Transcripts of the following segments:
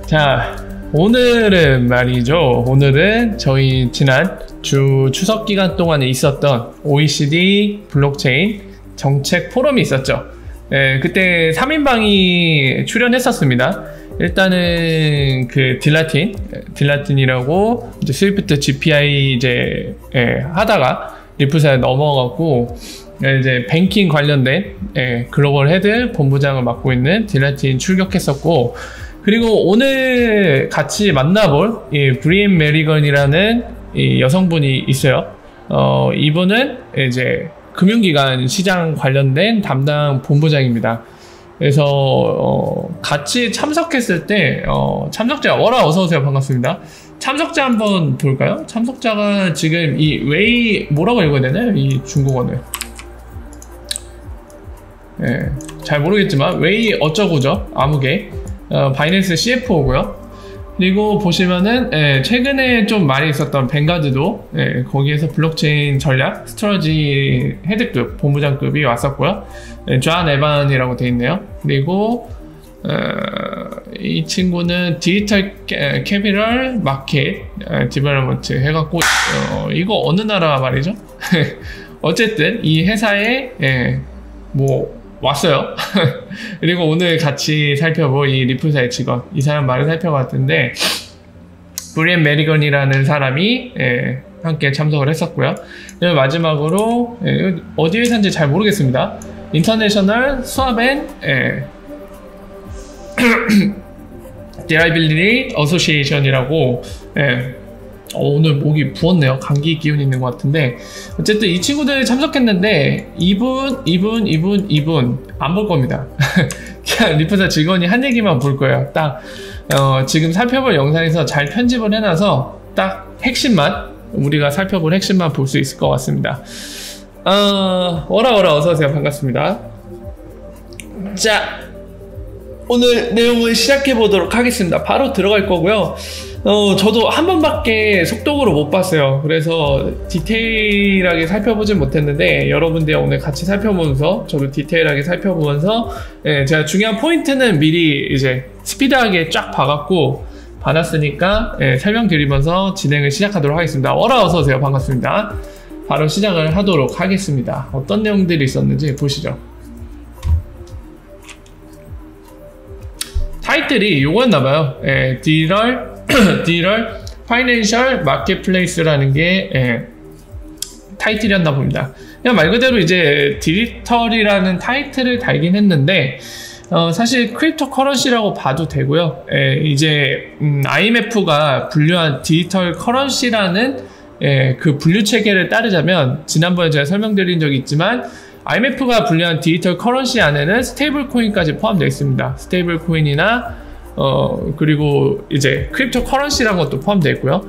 자, 오늘은 말이죠. 오늘은 저희 지난 추석 기간 동안에 있었던 OECD 블록체인 정책 포럼이 있었죠. 그때 3인방이 출연했었습니다. 일단은 그 딜라틴이라고 이제 스위프트 GPI 이제 하다가 리플사에 넘어갔고, 이제 뱅킹 관련된 글로벌 헤드 본부장을 맡고 있는 딜라틴 출격했었고, 그리고 오늘 같이 만나볼 이 브리엔 메리건이라는 이 여성분이 있어요. 이분은 이제 금융기관 시장 관련된 담당 본부장입니다. 그래서 같이 참석했을 때 참석자 워라 어서오세요. 반갑습니다. 참석자 한번 볼까요? 참석자가 지금 이 웨이 뭐라고 읽어야 되나요? 이 중국어는 잘 모르겠지만 웨이 어쩌고죠. 아무개 바이낸스 CFO고요. 그리고 보시면은 최근에 좀 많이 있었던 뱅가드도 거기에서 블록체인 전략 스트러지 헤드급 본부장급이 왔었고요. 존 에반이라고 되어 있네요. 그리고 이 친구는 디지털 캐피럴 마켓 디벨로먼트 해갖고 이거 어느 나라 말이죠? 어쨌든 이 회사에 뭐 왔어요. 그리고 오늘 같이 살펴볼 이 리플사의 직원, 이 사람 말을 살펴봤는데 브리엔 메리건이라는 사람이 함께 참석을 했었고요. 그리고 마지막으로 어디 회사인지 잘 모르겠습니다. 인터내셔널 수압앤 디라이빌리티 어소시에이션이라고 오늘 목이 부었네요. 감기 기운이 있는 것 같은데, 어쨌든 이 친구들 참석했는데 이분 안 볼 겁니다. 그냥 리플사 직원이 한 얘기만 볼 거예요. 딱 지금 살펴볼 영상에서 잘 편집을 해놔서 딱 핵심만, 우리가 살펴볼 핵심만 볼 수 있을 것 같습니다. 워라 어서오세요. 반갑습니다. 자, 오늘 내용을 시작해 보도록 하겠습니다. 바로 들어갈 거고요. 저도 한 번밖에 속독으로 못 봤어요. 그래서 디테일하게 살펴보진 못했는데, 여러분들 오늘 같이 살펴보면서 저도 디테일하게 살펴보면서 제가 중요한 포인트는 미리 이제 스피드하게 쫙 봐놨으니까 설명드리면서 진행을 시작하도록 하겠습니다. 워라 어서오세요. 반갑습니다. 바로 시작을 하도록 하겠습니다. 어떤 내용들이 있었는지 보시죠. 타이틀이 요거였나봐요. 디럴 파이낸셜 마켓플레이스라는 게 타이틀이었나 봅니다. 그냥 말 그대로 이제 디지털이라는 타이틀을 달긴 했는데, 사실 크립토 커런시라고 봐도 되고요. 이제 IMF가 분류한 디지털 커런시라는 그 분류 체계를 따르자면, 지난번에 제가 설명드린 적이 있지만 IMF가 분류한 디지털 커런시 안에는 스테이블 코인까지 포함되어 있습니다. 스테이블 코인이나 그리고 이제 크립토 커런시라는 것도 포함되어 있고요.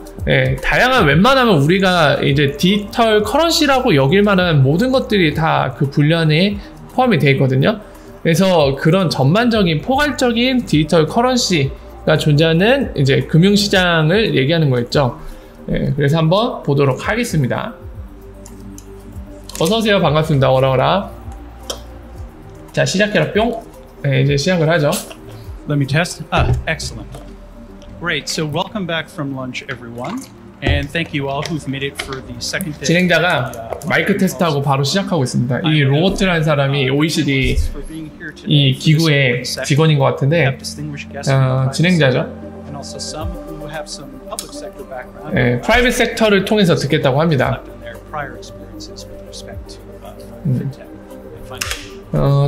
다양한, 웬만하면 우리가 이제 디지털 커런시라고 여길 만한 모든 것들이 다 그 분류 안에 포함이 되어 있거든요. 그래서 그런 전반적인 포괄적인 디지털 커런시가 존재하는 이제 금융시장을 얘기하는 거였죠. 그래서 한번 보도록 하겠습니다. 어서오세요. 반갑습니다. 오라오라. 자, 시작해라 뿅. 이제 시작을 하죠. Let me test. Excellent. Great. So welcome back from lunch, everyone, and thank you all who've made it for the second day. 진행자가 마이크 테스트하고 바로 시작하고 있습니다. 이 로버트라는 사람이 OECD 이 기구의 직원인 것 같은데 진행자죠. 프라이빗 섹터를 통해서 듣겠다고 합니다.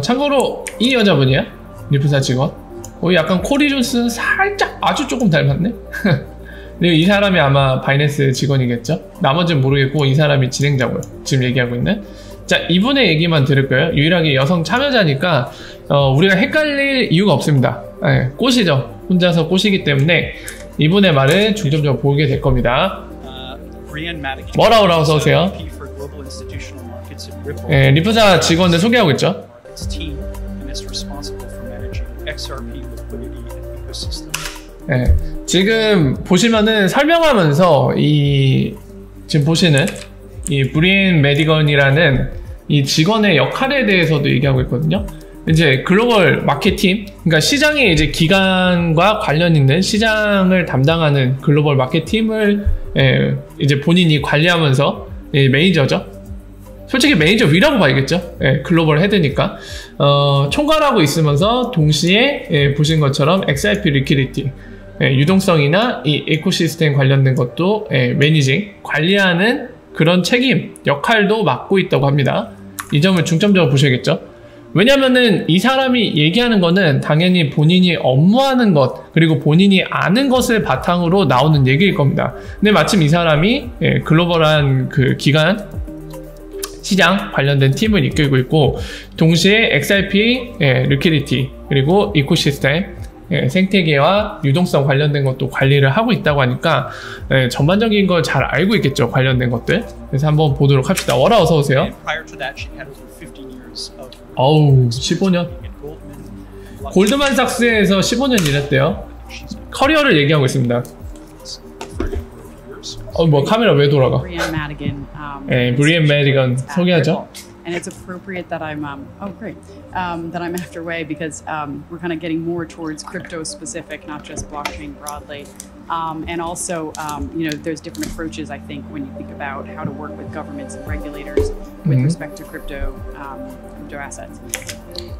참고로 이 여자분이야? 리플사 직원? 약간 코리 존스는 살짝 아주 조금 닮았네? 그리고 이 사람이 아마 바이낸스 직원이겠죠? 나머지는 모르겠고 이 사람이 진행자고요. 지금 얘기하고 있는. 자, 이분의 얘기만 들을 거예요. 유일하게 여성 참여자니까 우리가 헷갈릴 이유가 없습니다. 꽃이죠. 혼자서 꽃이기 때문에 이분의 말을 중점적으로 보게 될 겁니다. 뭐라 어서오세요. 리플사 직원을 소개하고 있죠. 지금 보시면은 설명하면서 지금 보시는 이 브리엔 메디건이라는 이 직원의 역할에 대해서도 얘기하고 있거든요. 이제 글로벌 마케팅, 그러니까 시장에 이제 기관과 관련 있는 시장을 담당하는 글로벌 마케팅을 이제 본인이 관리하면서 매니저죠. 솔직히 매니저 위라고 봐야겠죠. 글로벌 헤드니까 총괄하고 있으면서 동시에 보신 것처럼 XRP 리퀴디티, 유동성이나 이 에코시스템 관련된 것도 매니징, 관리하는 그런 책임, 역할도 맡고 있다고 합니다. 이 점을 중점적으로 보셔야겠죠. 왜냐면은 이 사람이 얘기하는 거는 당연히 본인이 업무하는 것, 그리고 본인이 아는 것을 바탕으로 나오는 얘기일 겁니다. 근데 마침 이 사람이 글로벌한 그 기관, 시장 관련된 팀을 이끌고 있고, 동시에 XRP, 리퀴디티, 그리고 이코시스템, 생태계와 유동성 관련된 것도 관리를 하고 있다고 하니까 전반적인 걸 잘 알고 있겠죠, 관련된 것들. 그래서 한번 보도록 합시다. 워라 어서 오세요. 어우, 15년. 골드만삭스에서 15년 일했대요. 커리어를 얘기하고 있습니다. 뭐 카메라 왜 돌아가? 브리안 매디건 소개하죠. And it's appropriate that I'm that I'm after Wei because we're kind of getting more towards crypto specific, not just blockchain broadly. And also, you know, there's different approaches, I think, when you think about how to work with governments and regulators with respect to crypto assets.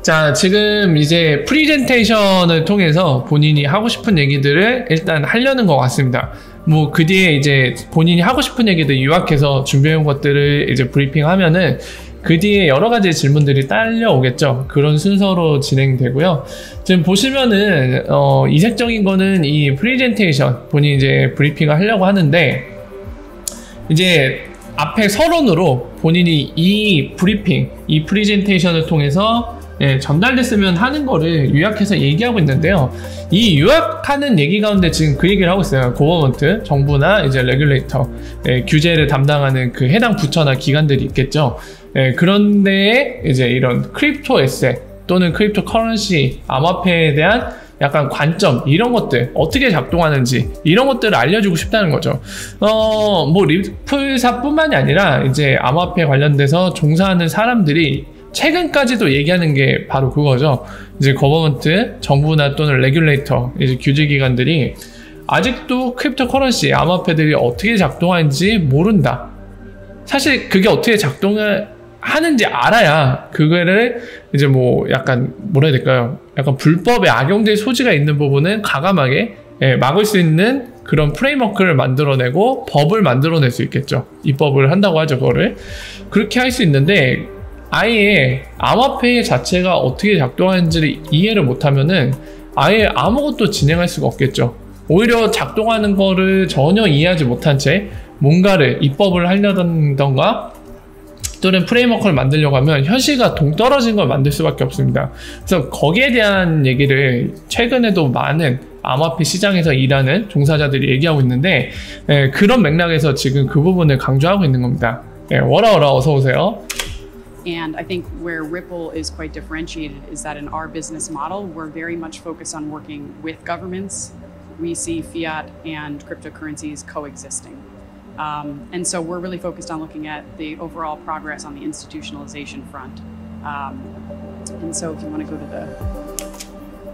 자, 지금 이제 프리젠테이션을 통해서 본인이 하고 싶은 얘기들을 일단 하려는 것 같습니다. 뭐 그 뒤에 이제 본인이 하고 싶은 얘기들 요약해서 준비해온 것들을 이제 브리핑하면은 그 뒤에 여러 가지 질문들이 딸려오겠죠. 그런 순서로 진행되고요. 지금 보시면은 이색적인 거는 이 프리젠테이션, 본인이 이제 브리핑을 하려고 하는데, 이제 앞에 서론으로 본인이 이 브리핑, 이 프리젠테이션을 통해서 전달됐으면 하는 거를 요약해서 얘기하고 있는데요. 이 요약하는 얘기 가운데 지금 그 얘기를 하고 있어요. 고버먼트, 정부나 이제 레귤레이터, 규제를 담당하는 그 해당 부처나 기관들이 있겠죠. 그런데 이제 이런 크립토 에셋 또는 크립토 커런시, 암호화폐에 대한 약간 관점, 이런 것들 어떻게 작동하는지 이런 것들을 알려주고 싶다는 거죠. 뭐 리플사뿐만이 아니라 이제 암호화폐 관련돼서 종사하는 사람들이 최근까지도 얘기하는 게 바로 그거죠. 이제 거버먼트, 정부나 또는 레귤레이터, 이제 규제기관들이 아직도 크립토 커런시, 암호화폐들이 어떻게 작동하는지 모른다. 사실 그게 어떻게 작동을 하는지 알아야 그거를 이제 뭐 약간 뭐라 해야 될까요? 약간 불법에 악용될 소지가 있는 부분은 과감하게 막을 수 있는 그런 프레임워크를 만들어내고 법을 만들어낼 수 있겠죠. 입법을 한다고 하죠, 그거를. 그렇게 할 수 있는데 아예 암호화폐 자체가 어떻게 작동하는지를 이해를 못하면은 아예 아무것도 진행할 수가 없겠죠. 오히려 작동하는 거를 전혀 이해하지 못한 채 뭔가를 입법을 하려던가 또는 프레임워크를 만들려고 하면 현실과 동떨어진 걸 만들 수밖에 없습니다. 그래서 거기에 대한 얘기를 최근에도 많은 암호화폐 시장에서 일하는 종사자들이 얘기하고 있는데, 그런 맥락에서 지금 그 부분을 강조하고 있는 겁니다. 워라 어서 오세요. And I think where Ripple is quite differentiated is that in our business model, we're very much focused on working with governments. We see fiat and cryptocurrencies coexisting. And so we're really focused on looking at the overall progress on the institutionalization front. And so if you want to go to the...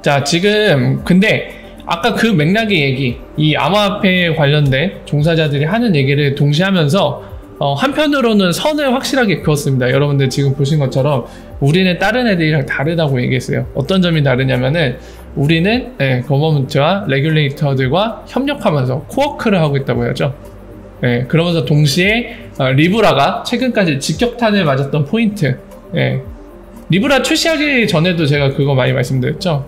자, 지금 근데 아까 그 맥락의 얘기, 이 암호화폐에 관련된 종사자들이 하는 얘기를 동시에 하면서 한편으로는 선을 확실하게 그었습니다. 여러분들 지금 보신 것처럼 우리는 다른 애들이랑 다르다고 얘기했어요. 어떤 점이 다르냐면은 우리는 거버먼트와 레귤레이터들과 협력하면서 코워크를 하고 있다고 해야죠. 그러면서 동시에 리브라가 최근까지 직격탄을 맞았던 포인트, 리브라 출시하기 전에도 제가 그거 많이 말씀드렸죠.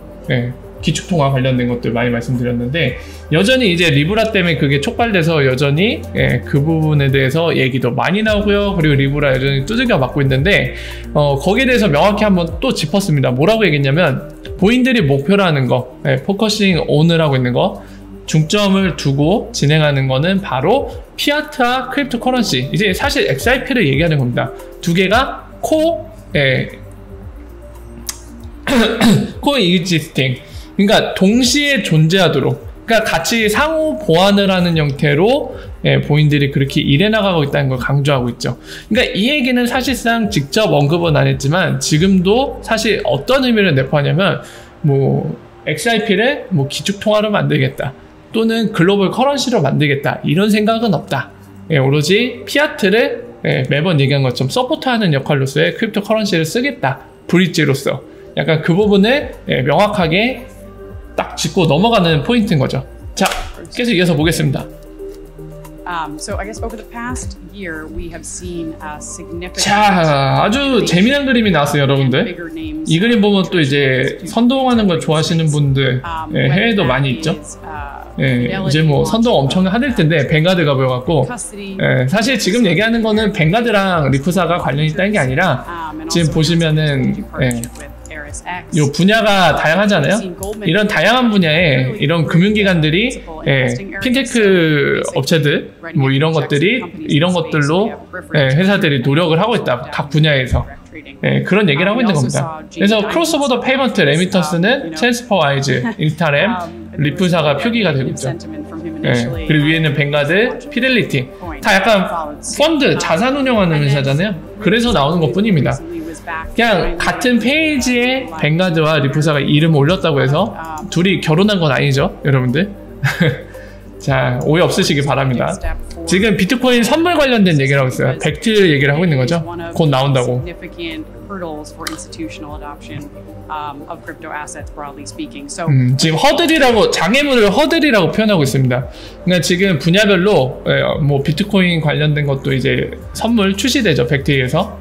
기축통화 관련된 것들 많이 말씀드렸는데, 여전히 이제 리브라 때문에 그게 촉발돼서 여전히 그 부분에 대해서 얘기도 많이 나오고요. 그리고 리브라 여전히 두들겨 맞고 있는데, 거기에 대해서 명확히 한번 또 짚었습니다. 뭐라고 얘기했냐면, 본인들이 목표로 하는 거, 포커싱 온을 하고 있는 거, 중점을 두고 진행하는 거는 바로 피아트와 크립토 커런시, 이제 사실 XRP를 얘기하는 겁니다. 두 개가 코엑지스팅, 그러니까 동시에 존재하도록, 그러니까 같이 상호 보완을 하는 형태로 본인들이 그렇게 일해 나가고 있다는 걸 강조하고 있죠. 그러니까 이 얘기는 사실상 직접 언급은 안 했지만 지금도 사실 어떤 의미를 내포하냐면 뭐 XRP를 뭐 기축통화로 만들겠다 또는 글로벌 커런시로 만들겠다 이런 생각은 없다. 오로지 피아트를 매번 얘기한 것처럼 서포트하는 역할로서의 크립토 커런시를 쓰겠다. 브릿지로서 약간 그 부분을 명확하게 딱 짚고 넘어가는 포인트인 거죠. 자, 계속 이어서 보겠습니다. So I guess over the past year we have seen significant. 자, 아주 재미난 그림이 나왔어요, 여러분들. 이 그림 보면 또 이제 선동하는 걸 좋아하시는 분들 해외도 많이 있죠. 이제 뭐 선동 엄청 하들 텐데 뱅가드가 보여갖고 사실 지금 얘기하는 거는 뱅가드랑 리프사가 관련이 있다는 게 아니라 지금 보시면은 이 분야가 다양하잖아요. 이런 다양한 분야에 이런 금융기관들이 핀테크 업체들 뭐 이런 것들이 이런 것들로 회사들이 노력을 하고 있다. 각 분야에서 그런 얘기를 하고 있는 겁니다. 그래서 크로스보더 페이먼트 레미턴스는 트랜스퍼와이즈, 인스타램, 리프사가 표기가 되고 있죠. 그리고 위에는 뱅가드, 피델리티 다 약간 펀드, 자산 운용하는 회사잖아요. 그래서 나오는 것 뿐입니다. 그냥 같은 페이지에 뱅가드와 리프사가 이름 올렸다고 해서 둘이 결혼한 건 아니죠, 여러분들. 자, 오해 없으시기 바랍니다. 지금 비트코인 선물 관련된 얘기를 하고 있어요. 벡트 얘기를 하고 있는 거죠. 곧 나온다고. 지금 허들이라고, 장애물을 허들이라고 표현하고 있습니다. 그러니까 지금 분야별로 뭐 비트코인 관련된 것도 이제 선물 출시되죠. 벡트에서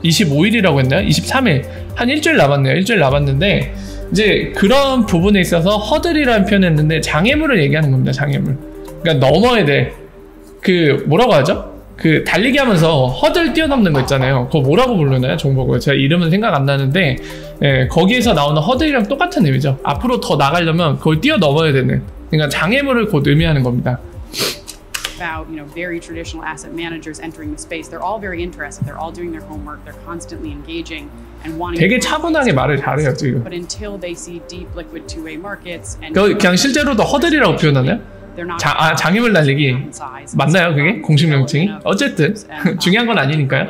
25일이라고 했나요? 23일 한 일주일 남았네요. 일주일 남았는데 이제 그런 부분에 있어서 허들이라는 표현을 했는데 장애물을 얘기하는 겁니다. 장애물. 그러니까 넘어야 돼. 그 뭐라고 하죠? 그 달리기 하면서 허들 뛰어넘는 거 있잖아요. 그거 뭐라고 부르나요? 종목을 제가 이름은 생각 안 나는데 거기에서 나오는 허들이랑 똑같은 의미죠. 앞으로 더 나가려면 그걸 뛰어넘어야 되는, 그러니까 장애물을 곧 의미하는 겁니다. About very traditional asset managers entering the space, they're all very interested. They're all doing their homework. They're constantly engaging and wanting. 되게 차분하게 말을 잘해요 지금. But until they see deep liquid two-way markets and 그냥 실제로도 허들이라고 표현하나요? 장애물 날리기 맞나요 그게? 공식 명칭이? 어쨌든 중요한 건 아니니까요.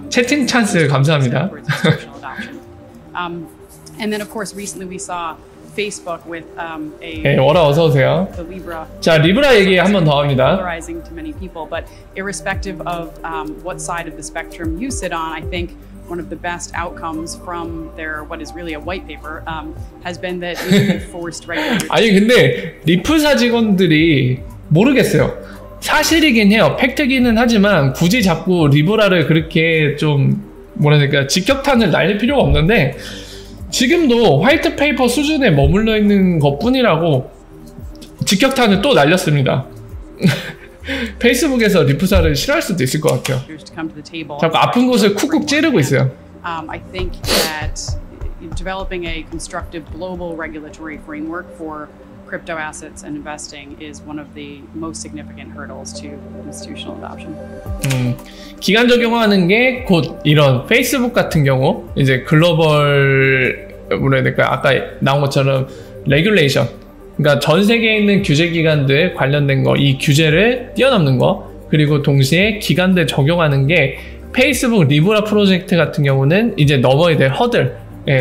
채팅 찬스 감사합니다. And then of course recently we saw Facebook with 워라 어서 오세요. 자, 리브라 얘기 한 번 더 합니다. Polarizing to many people, but irrespective of what side of the spectrum you sit on, I think one of the best outcomes from their what is really a white paper has been that we forced regulators. 아니 근데 리프사 직원들이 모르겠어요. 사실이긴 해요. 팩트기는 하지만 굳이 자꾸 리브라를 그렇게 좀 뭐랄까 직격탄을 날릴 필요가 없는데. 지금도 화이트 페이퍼 수준에 머물러 있는 것 뿐이라고 직격탄을 또 날렸습니다. 페이스북에서 리프사를 싫어할 수도 있을 것 같아요. 자꾸 아픈 곳을 쿡쿡 찌르고 있어요. I think that developing a constructive global regulatory framework for crypto assets and investing is one of the most significant hurdles to institutional adoption. 기간 적용하는 게 곧 이런 페이스북 같은 경우 이제 글로벌 뭐라 해야 될까요? 아까 나온 것처럼 레귤레이션, 그러니까 전 세계에 있는 규제 기관들 관련된 거, 이 규제를 뛰어넘는 거, 그리고 동시에 기관들 적용하는 게 페이스북 리브라 프로젝트 같은 경우는 이제 넘어야 될 허들,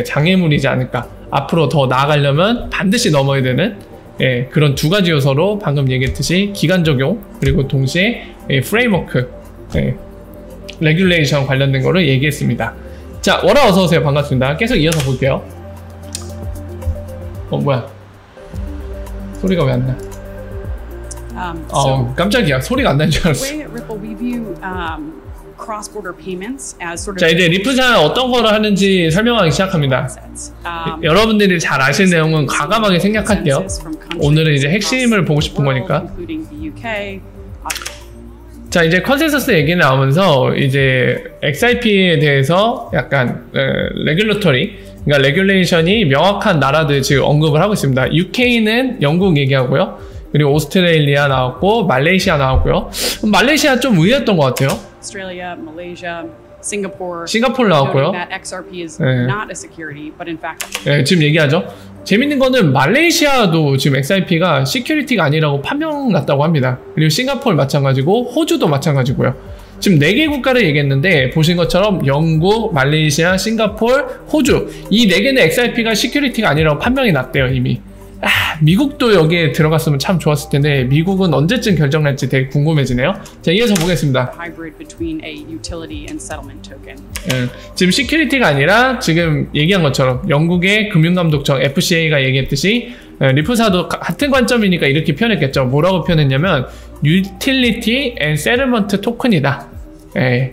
장애물이지 않을까. 앞으로 더 나아가려면 반드시 넘어야 되는 그런 두 가지 요소로 방금 얘기했듯이 기간 적용, 그리고 동시에 프레임워크, 레귤레이션 관련된 거를 얘기했습니다. 자, 워라 어서오세요. 반갑습니다. 계속 이어서 볼게요. 뭐야 소리가 왜 안 나? 깜짝이야. 소리가 안 나는 줄 알았어. 자, 이제 리프사 어떤 거를 하는지 설명하기 시작합니다. 여러분들이 잘 아실 내용은 과감하게 생략할게요. 오늘은 이제 핵심을 보고 싶은 거니까. 자, 이제 컨센서스 얘기 나오면서 이제 XRP에 대해서 약간 레귤러터리, 그러니까 레귤레이션이 명확한 나라들 지금 언급을 하고 있습니다. UK는 영국 얘기하고요. 그리고 오스트레일리아 나왔고 말레이시아 나왔고요. 말레이시아 좀 의외였던 것 같아요. Australia, Malaysia, Singapore. 싱가포르 나왔고요. That XRP is 네. not a security, but in fact. 네, 지금 얘기하죠. 재밌는 거는 말레이시아도 지금 XRP가 시큐리티가 아니라고 판명 났다고 합니다. 그리고 싱가포르 마찬가지고 호주도 마찬가지고요. 지금 4개 국가를 얘기했는데 보신 것처럼 영국, 말레이시아, 싱가포르, 호주 이 4개는 XRP가 시큐리티가 아니라고 판명이 났대요 이미. 미국도 여기에 들어갔으면 참 좋았을 텐데 미국은 언제쯤 결정날지 되게 궁금해지네요. 자, 이어서 보겠습니다. Hybrid between a utility and settlement token. 지금 시큐리티가 아니라 지금 얘기한 것처럼 영국의 금융감독청 FCA가 얘기했듯이 리프사도 같은 관점이니까 이렇게 표현했겠죠. 뭐라고 표현했냐면 Utility and Settlement 토큰이다.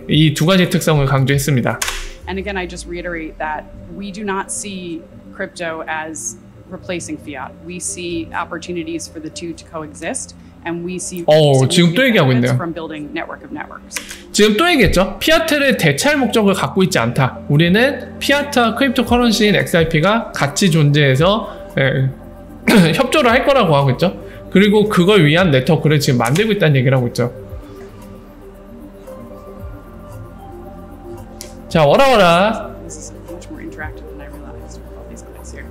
이 두 가지 특성을 강조했습니다. And again, I just reiterate that we do not see crypto as replacing fiat. We see opportunities for the two to coexist, and we see 지금 또 얘기하고 있네요. from building network of networks. 지금 또 얘기했죠. 피아트를 대체할 목적을 갖고 있지 않다. 우리는 피아트와 크립토 커런시인 XRP가 같이 존재해서 협조를 할 거라고 하고 있죠. 그리고 그걸 위한 네트워크를 지금 만들고 있다는 얘기를 하고 있죠. 자, 워라워라. This is much more interactive than I realized with all these clicks here.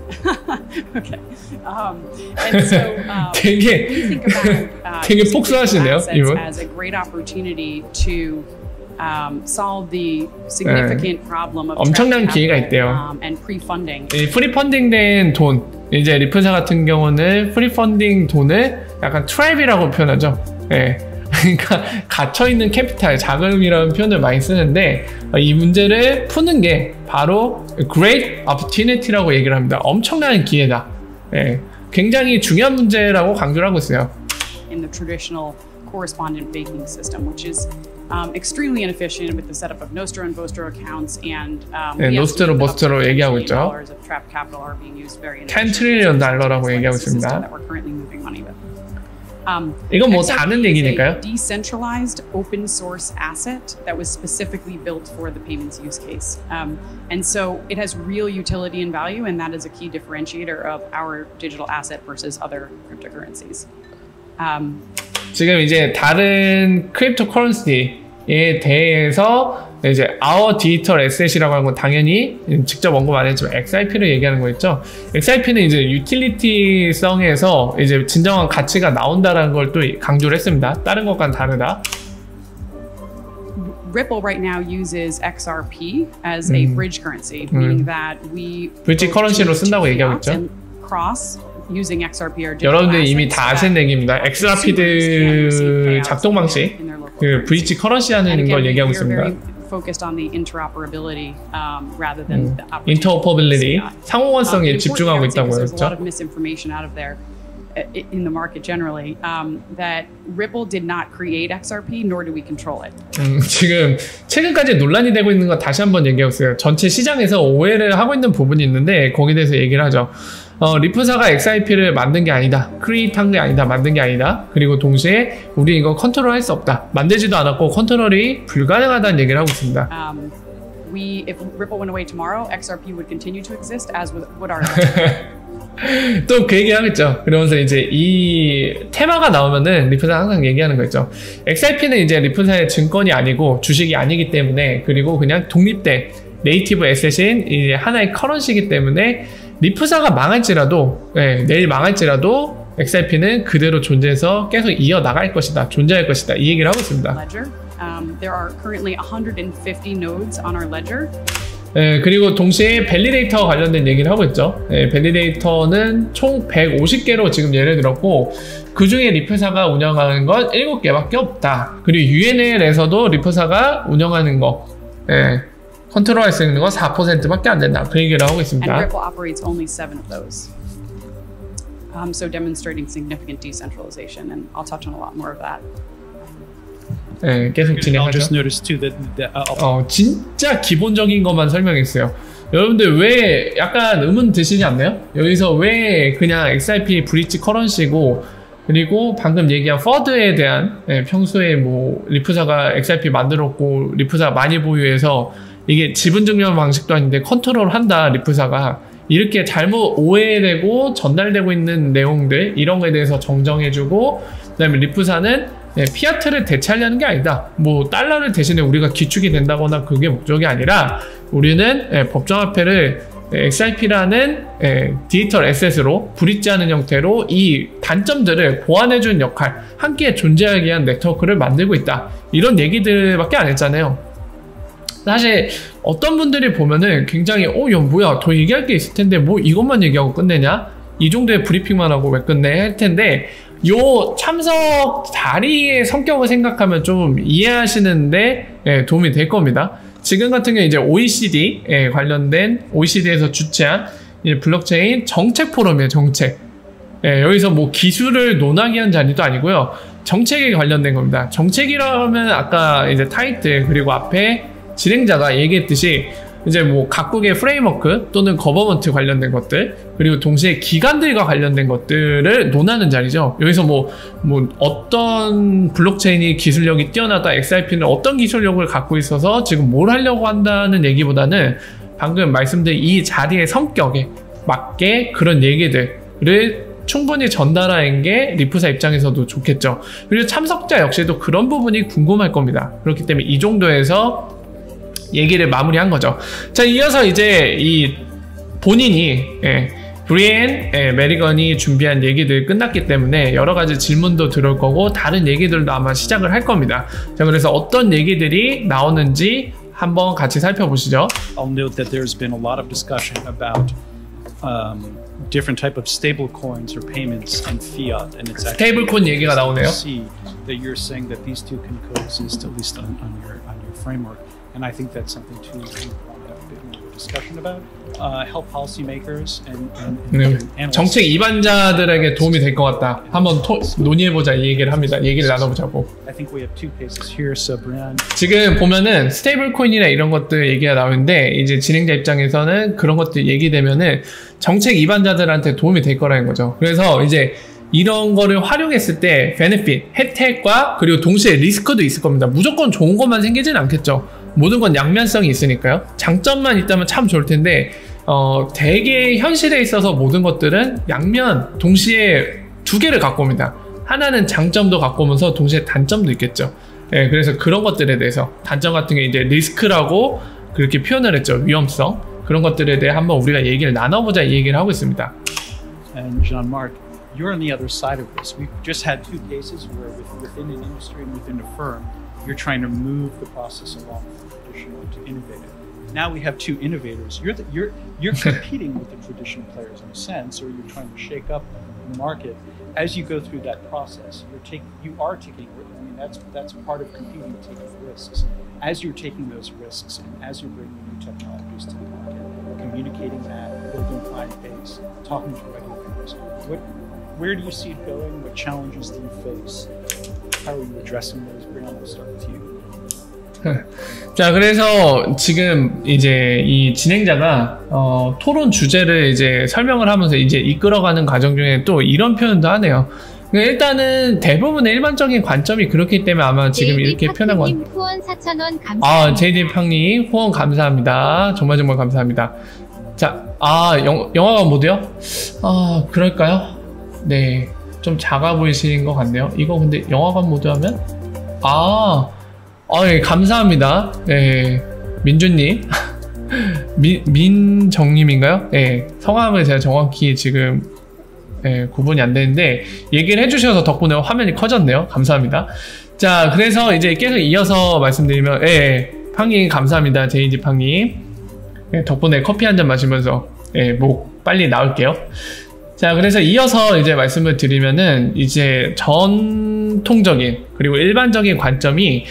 Okay. And so 되게 we think about 되게 폭소하시네요, 이분. as a great opportunity to solve the significant problem of 엄청난 trapped 기회가 capital, 있대요. and pre-funding. 이 프리펀딩된 돈, 이제 리프사 같은 경우는 프리펀딩 돈을 약간 트랩이라고 표현하죠. 그러니까 갇혀있는 캐피탈, 자금이라는 표현을 많이 쓰는데 이 문제를 푸는 게 바로 Great Opportunity라고 얘기를 합니다. 엄청난 기회다. 굉장히 중요한 문제라고 강조를 하고 있어요. In the traditional correspondent banking system, which is extremely inefficient with the setup of Nostro and Vostro accounts, and 노스트로 보스트로 얘기하고 있죠. 10 trillion 달러라고 얘기하고 있습니다. 이건 뭐 다른 얘기니까요. Decentralized open source asset that was specifically built for the payments use case, and so it has real utility and value, and that is a key differentiator of our digital asset versus other cryptocurrencies. 지금 이제 다른 크립토 커런시에 대해서 이제 Our Digital Asset이라고 하는 건 당연히 직접 언급 안 했지만 XRP를 얘기하는 거였죠. XRP는 이제 유틸리티성에서 이제 진정한 가치가 나온다라는 걸 또 강조를 했습니다. 다른 것과는 다르다. Ripple right now uses XRP as a bridge currency, meaning that we 브릿지 커런시로 쓴다고 얘기하고 있죠. cross using XRP or 여러분들 이미 다 아시는 얘기입니다. XRP들 작동 방식, 그 브릿지 커런시 하는 걸 얘기하고 있습니다. Focused on the interoperability rather than the interoperability, 상호환성에 집중하고 있다고 There's a lot 했죠. of misinformation out of there in the market generally that Ripple did not create XRP, nor do we control it. 지금 최근까지 논란이 되고 있는 거 다시 한번 얘기해보세요. 전체 시장에서 오해를 하고 있는 부분이 있는데 거기에 대해서 얘기를 하죠. 리프사가 XRP를 만든 게 아니다. 크리에이트한 게 아니다. 만든 게 아니다. 그리고 동시에 우리 이거 컨트롤할 수 없다. 만들지도 않았고 컨트롤이 불가능하다는 얘기를 하고 있습니다. If Ripple went away tomorrow, XRP would continue to exist as would our 또 그 얘기 하겠죠. 그러면서 이제 이 테마가 나오면은 리프사가 항상 얘기하는 거 있죠. XRP는 이제 리프사의 증권이 아니고 주식이 아니기 때문에, 그리고 그냥 독립된 네이티브 에셋인 이제 하나의 커런시이기 때문에 리프사가 망할지라도, 내일 망할지라도 XRP는 그대로 존재해서 계속 이어나갈 것이다, 존재할 것이다, 이 얘기를 하고 있습니다. ledger. There are currently 150 nodes on our ledger. 그리고 동시에 밸리데이터 관련된 얘기를 하고 있죠. 밸리데이터는 총 150개로 지금 예를 들었고, 그 중에 리프사가 운영하는 건 7개밖에 없다. 그리고 UNL에서도 리프사가 운영하는 거, 컨트롤할 수 있는 건 4%밖에 안 된다. 그 얘기를 하고 있습니다. And Ripple operates only 7 of those. So demonstrating significant decentralization, and I'll touch on a lot more of that. 계속 I'll 진행하죠. just notice too that 진짜 기본적인 것만 설명했어요. 여러분들 왜 약간 의문 드시지 않나요? 여기서 왜 그냥 XRP 브릿지 커런시고, 그리고 방금 얘기한 퍼드에 대한 평소에 뭐 리프사가 XRP 만들었고 리프사 많이 보유해서 이게 지분 증명 방식도 아닌데 컨트롤한다, 리프사가 이렇게 잘못 오해되고 전달되고 있는 내용들, 이런 거에 대해서 정정해주고, 그 다음에 리프사는 피아트를 대체하려는 게 아니다. 뭐 달러를 대신에 우리가 기축이 된다거나 그게 목적이 아니라 우리는 법정화폐를 XRP라는 디지털 에셋으로 브릿지하는 형태로 이 단점들을 보완해주는 역할, 함께 존재하기 위한 네트워크를 만들고 있다. 이런 얘기들밖에 안 했잖아요. 사실 어떤 분들이 보면은 굉장히 야 뭐야 더 얘기할 게 있을 텐데 뭐 이것만 얘기하고 끝내냐? 이 정도의 브리핑만 하고 왜 끝내? 할 텐데 요 참석 자리의 성격을 생각하면 좀 이해하시는데 도움이 될 겁니다. 지금 같은 경우 이제 OECD에 관련된 OECD에서 주최한 이제 블록체인 정책 포럼이에요. 정책. 여기서 뭐 기술을 논하기 위한 자리도 아니고요. 정책에 관련된 겁니다. 정책이라면 아까 이제 타이틀 그리고 앞에 진행자가 얘기했듯이 이제 뭐 각국의 프레임워크 또는 거버먼트 관련된 것들 그리고 동시에 기관들과 관련된 것들을 논하는 자리죠. 여기서 뭐 어떤 블록체인이 기술력이 뛰어나다, XRP는 어떤 기술력을 갖고 있어서 지금 뭘 하려고 한다는 얘기보다는 방금 말씀드린 이 자리의 성격에 맞게 그런 얘기들을 충분히 전달하는 게 리프사 입장에서도 좋겠죠. 그리고 참석자 역시도 그런 부분이 궁금할 겁니다. 그렇기 때문에 이 정도에서 얘기를 마무리한 거죠. 자, 이어서 이제 이 본인이 브리앤 메리건이 준비한 얘기들 끝났기 때문에 여러 가지 질문도 들어올 거고 다른 얘기들도 아마 시작을 할 겁니다. 자, 그래서 어떤 얘기들이 나오는지 한번 같이 살펴보시죠. I'll note that there's been a lot of discussion about different type of stable coins or payments and fiat, and it's 스테이블 코인 얘기가 나오네요. see that you're saying that these two can coexist at least on your framework. And I think that's something to want to have a bit more discussion about. Help policymakers and analysts. 정책 입안자들에게 도움이 될 것 같다. 한번 논의해보자 이 얘기를 합니다. 얘기를 나눠보자고. I think we have two cases here, so Brian. 지금 보면은 스테이블 코인이나 이런 것들 얘기가 나오는데 이제 진행자 입장에서는 그런 것들 얘기되면은 정책 입안자들한테 도움이 될 거라는 거죠. 그래서 이제 이런 거를 활용했을 때 베네핏, 혜택과 그리고 동시에 리스크도 있을 겁니다. 무조건 좋은 것만 생기진 않겠죠. 모든 건 양면성이 있으니까요. 장점만 있다면 참 좋을 텐데 되게 현실에 있어서 모든 것들은 양면 동시에 두 개를 갖고 옵니다. 하나는 장점도 갖고 오면서 동시에 단점도 있겠죠. 그래서 그런 것들에 대해서 단점 같은 게 이제 리스크라고 그렇게 표현을 했죠. 위험성. 그런 것들에 대해 한번 우리가 얘기를 나눠보자 이 얘기를 하고 있습니다. And Jean-Marc, you're on the other side of this. We've just had two cases where within an industry and within a firm, you're trying to move the process along from traditional to innovative. Now we have two innovators. You're competing with the traditional players in a sense, or you're trying to shake up the market. As you go through that process, you are taking. I mean, that's part of competing, taking risks. As you're taking those risks, and as you're bringing new technologies to the market, communicating that, building client base, talking to regulators, where do you see it going? What challenges do you face? How are you addressing those? Brian, we'll start with you. 자, 그래서 지금 이제 이 진행자가 토론 주제를 이제 설명을 하면서 이제 이끌어가는 과정 중에 또 이런 표현도 하네요. 일단은 대부분의 일반적인 관점이 그렇기 때문에 아마 지금 이렇게 표현한 건. 후원 4,000원 감사합니다. JD 팡님 후원 감사합니다. 정말 감사합니다. 자, 영화관 모드요? 그럴까요? 네, 좀 작아 보이시는 것 같네요. 이거 근데 영화관 모드 하면 예, 감사합니다. 예, 민주님 민정님인가요? 예, 성함을 제가 정확히 지금 구분이 안 되는데 얘기를 해주셔서 덕분에 화면이 커졌네요. 감사합니다. 자, 그래서 이제 계속 이어서 말씀드리면 팡님 감사합니다. JD 팡님 덕분에 커피 한 잔 마시면서 목 빨리 나올게요. 자, 그래서 이어서 이제 말씀을 드리면은 이제 전통적인 그리고 일반적인 관점이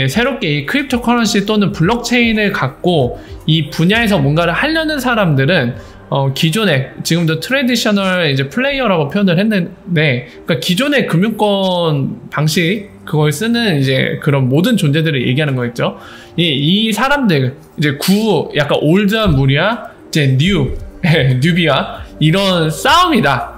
새롭게 이 크립토 커런시 또는 블록체인을 갖고 이 분야에서 뭔가를 하려는 사람들은 기존의 지금도 트래디셔널 이제 플레이어라고 표현을 했는데, 그러니까 기존의 금융권 방식 그걸 쓰는 이제 그런 모든 존재들을 얘기하는 거겠죠. 이 사람들 이제 약간 올드한 무리와 이제 뉴비와 이런 싸움이다.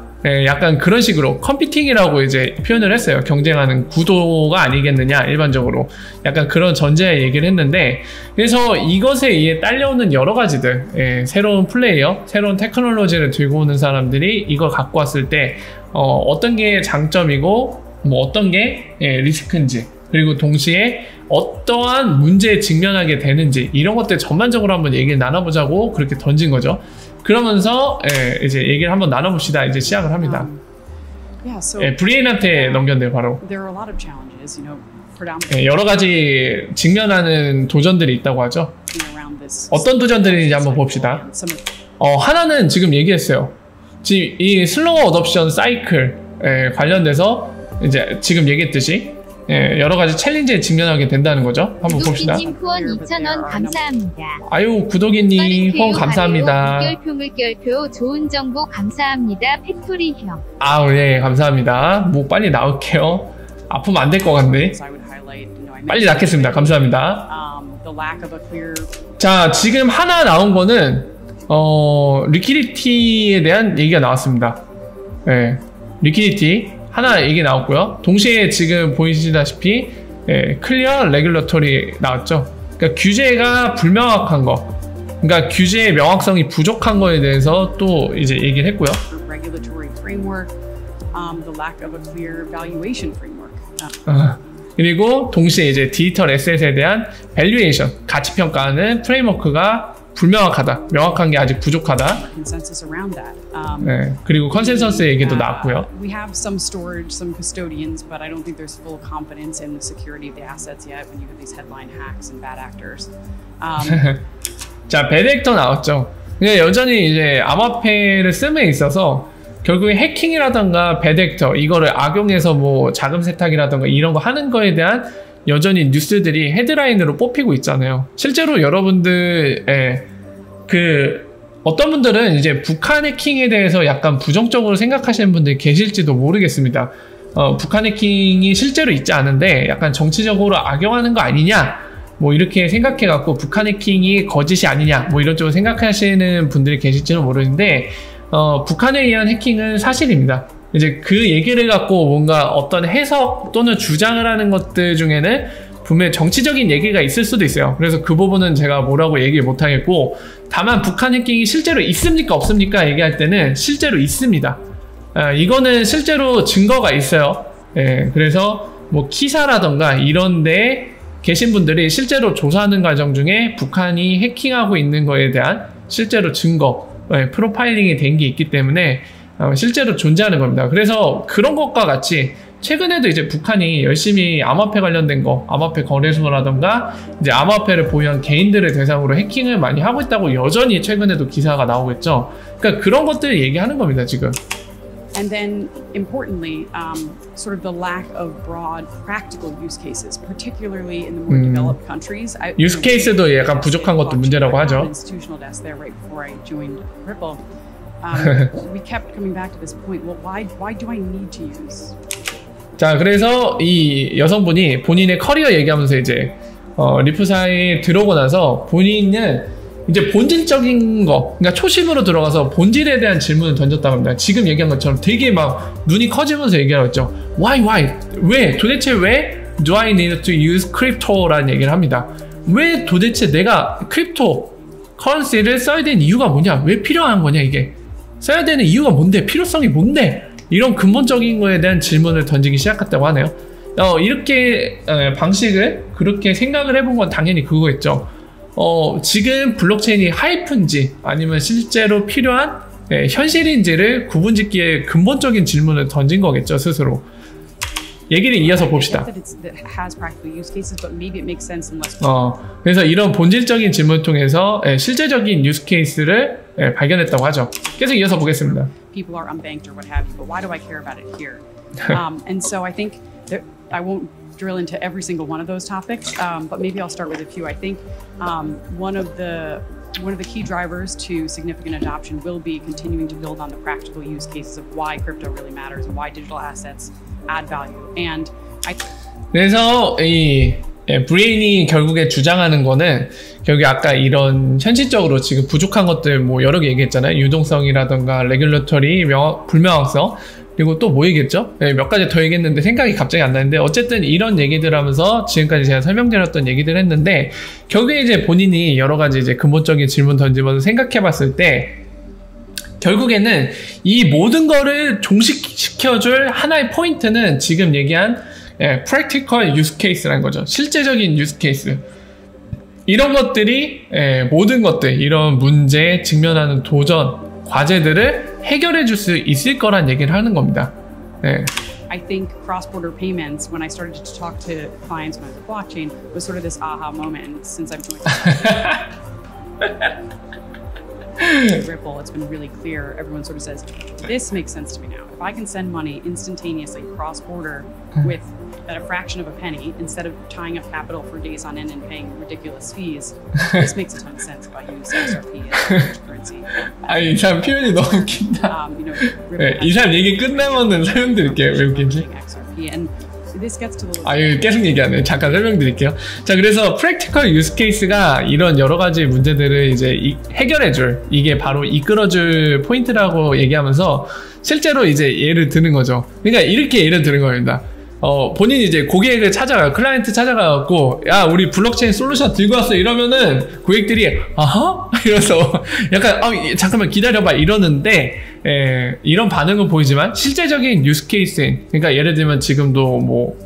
약간 그런 식으로 컴피팅이라고 이제 표현을 했어요. 경쟁하는 구도가 아니겠느냐, 일반적으로. 약간 그런 전제의 얘기를 했는데, 그래서 이것에 의해 딸려오는 여러 가지들, 새로운 플레이어, 새로운 테크놀로지를 들고 오는 사람들이 이걸 갖고 왔을 때, 어떤 게 장점이고, 뭐 어떤 게 리스크인지, 그리고 동시에 어떠한 문제에 직면하게 되는지, 이런 것들 전반적으로 한번 얘기를 나눠보자고 그렇게 던진 거죠. 그러면서 이제 얘기를 한번 나눠봅시다. 이제 시작을 합니다. Yeah, so 브리엔한테 넘겼네요, 바로. there are a lot of challenges, you know, predominantly 여러 가지 직면하는 도전들이 있다고 하죠. around this. 어떤 도전들인지 한번 봅시다. Some of 하나는 지금 얘기했어요. 지금 이 슬로우 어덥션 사이클에 관련돼서 이제 지금 얘기했듯이 여러 가지 챌린지에 직면하게 된다는 거죠. 한번 봅시다. 구독기님 후원 2,000원 감사합니다. 아유, 구독이님 후원 감사합니다. 물결표 좋은 정보 감사합니다. 팩토리 형. 아우, 네, 감사합니다. 뭐 빨리 나올게요. 아프면 안 될 것 같네. I would highlight, you know, I 빨리 mentioned 낫겠습니다. 감사합니다. the lack of a clear 자, 지금 하나 나온 거는 리퀴디티에 대한 얘기가 나왔습니다. 리퀴디티 하나 얘기 나왔고요. 동시에 지금 보이시다시피 클리어 레귤러토리 나왔죠. 그러니까 규제가 불명확한 거, 그러니까 규제의 명확성이 부족한 거에 대해서 또 이제 얘기를 했고요. regulatory framework, the lack of a clear valuation framework. 그리고 동시에 이제 디지털 에셋에 대한 밸류에이션, 가치 평가하는 프레임워크가 불명확하다, 명확한 게 아직 부족하다. Consensus around that. 그리고 컨센서스 얘기도 나왔고요. We have some storage, some custodians, but I don't think there's full confidence in the security of the assets yet when you have these headline hacks and bad actors. 자, 배드액터 나왔죠. 근데 여전히 이제 암호화폐를 씀에 있어서 결국에 해킹이라던가 배드액터 이거를 악용해서 뭐 자금 세탁이라던가 이런 거 하는 거에 대한 여전히 뉴스들이 헤드라인으로 뽑히고 있잖아요. 실제로 여러분들 어떤 분들은 이제 북한 해킹에 대해서 약간 부정적으로 생각하시는 분들이 계실지도 모르겠습니다. 북한 해킹이 실제로 있지 않은데 약간 정치적으로 악용하는 거 아니냐, 뭐 이렇게 생각해갖고 북한 해킹이 거짓이 아니냐, 뭐 이런 쪽으로 생각하시는 분들이 계실지는 모르는데 북한에 의한 해킹은 사실입니다. 이제 그 얘기를 갖고 뭔가 어떤 해석 또는 주장을 하는 것들 중에는 분명히 정치적인 얘기가 있을 수도 있어요. 그래서 그 부분은 제가 뭐라고 얘기 못 하겠고, 다만 북한 해킹이 실제로 있습니까 없습니까 얘기할 때는 실제로 있습니다. 이거는 실제로 증거가 있어요. 그래서 뭐 키사라던가 이런 데 계신 분들이 실제로 조사하는 과정 중에 북한이 해킹하고 있는 거에 대한 실제로 증거, 프로파일링이 된 게 있기 때문에 실제로 존재하는 겁니다. 그래서 그런 것과 같이 최근에도 이제 북한이 열심히 암호화폐 관련된 거, 암호화폐 거래소라던가 이제 암호화폐를 보유한 개인들을 대상으로 해킹을 많이 하고 있다고 여전히 최근에도 기사가 나오겠죠. 그러니까 그런 것들을 얘기하는 겁니다, 지금. And then, importantly, sort of the lack of broad practical use cases, particularly in the more developed countries. use case도 약간 부족한 것도 문제라고 하죠. Institutional desk there right before I joined Ripple. We kept coming back to this point. Well, why do I need to use? 자, 그래서 이 여성분이 본인의 커리어 얘기하면서 이제 리프사에 들어오고 나서 본인은 이제 본질적인 거, 그러니까 초심으로 들어가서 본질에 대한 질문을 던졌다고 합니다. 지금 얘기한 것처럼 되게 막 눈이 커지면서 얘기하고 있죠. Why? 왜? 도대체 왜 do I need to use crypto라는 얘기를 합니다. 왜 도대체 내가 크립토 커런시를 써야 되는 이유가 뭐냐? 왜 필요한 거냐 이게? 써야 되는 이유가 뭔데? 필요성이 뭔데? 이런 근본적인 거에 대한 질문을 던지기 시작했다고 하네요. 이렇게 방식을 그렇게 생각을 해본 건 당연히 그거겠죠. 지금 블록체인이 하이프인지 아니면 실제로 필요한 현실인지를 구분짓기에 근본적인 질문을 던진 거겠죠, 스스로. 얘기를 이어서 봅시다. 그래서 이런 본질적인 질문을 통해서 실제적인 유스 케이스를 발견했다고 하죠. 계속 이어서 보겠습니다. People are unbanked or what have you, but why do I care about it here? And so I think that I won't drill into every single one of those topics, but maybe I'll start with a few. I think one of the key drivers to significant adoption will be continuing to build on the practical use cases of why crypto really matters and why digital assets add value. And 그래서 이 브레인이 결국에 주장하는 거는 결국에 아까 이런 현실적으로 지금 부족한 것들 뭐 여러 개 얘기했잖아요. 유동성이라던가 레귤러터리 불명확성, 그리고 또 뭐 얘기했죠? 몇 가지 더 얘기했는데 생각이 갑자기 안 나는데, 어쨌든 이런 얘기들 하면서 지금까지 제가 설명드렸던 얘기들 했는데, 결국에 이제 본인이 여러 가지 이제 근본적인 질문 던지면서 생각해 봤을 때 결국에는 이 모든 거를 종식시켜줄 하나의 포인트는 지금 얘기한 practical use case라는 거죠. 실제적인 use case. 이런 것들이 모든 것들, 이런 문제에 직면하는 도전, 과제들을 해결해 줄 수 있을 거란 얘기를 하는 겁니다. I think cross-border payments, when I started to talk to clients when I was at blockchain, was sort of this aha moment since I've joined Ripple. It's been really clear. Everyone sort of says, this makes sense to me now. If I can send money instantaneously cross-border with at a fraction of a penny instead of tying up capital for days on end and paying ridiculous fees, this makes a ton of sense if I use XRP as currency. 아니, 이 사람 표현이 너무 웃긴다. 이 사람 얘기 끝나면은 설명드릴게요. 왜 웃긴지. XRP and this gets to the 아유, 계속 얘기하네. 잠깐 설명드릴게요. 자, 그래서 practical use case가 이런 여러 가지 문제들을 이제 해결해줄, 이게 바로 이끌어줄 포인트라고 얘기하면서 실제로 이제 예를 드는 거죠. 그러니까 이렇게 예를 드는 겁니다. 본인이 이제 고객을 찾아가요. 클라이언트 찾아가갖고, 야, 우리 블록체인 솔루션 들고 왔어. 이러면은 고객들이, 아하? 이러면서 약간, 잠깐만 기다려봐. 이러는데, 이런 반응은 보이지만 실제적인 유스 케이스인, 그러니까 예를 들면 지금도 뭐,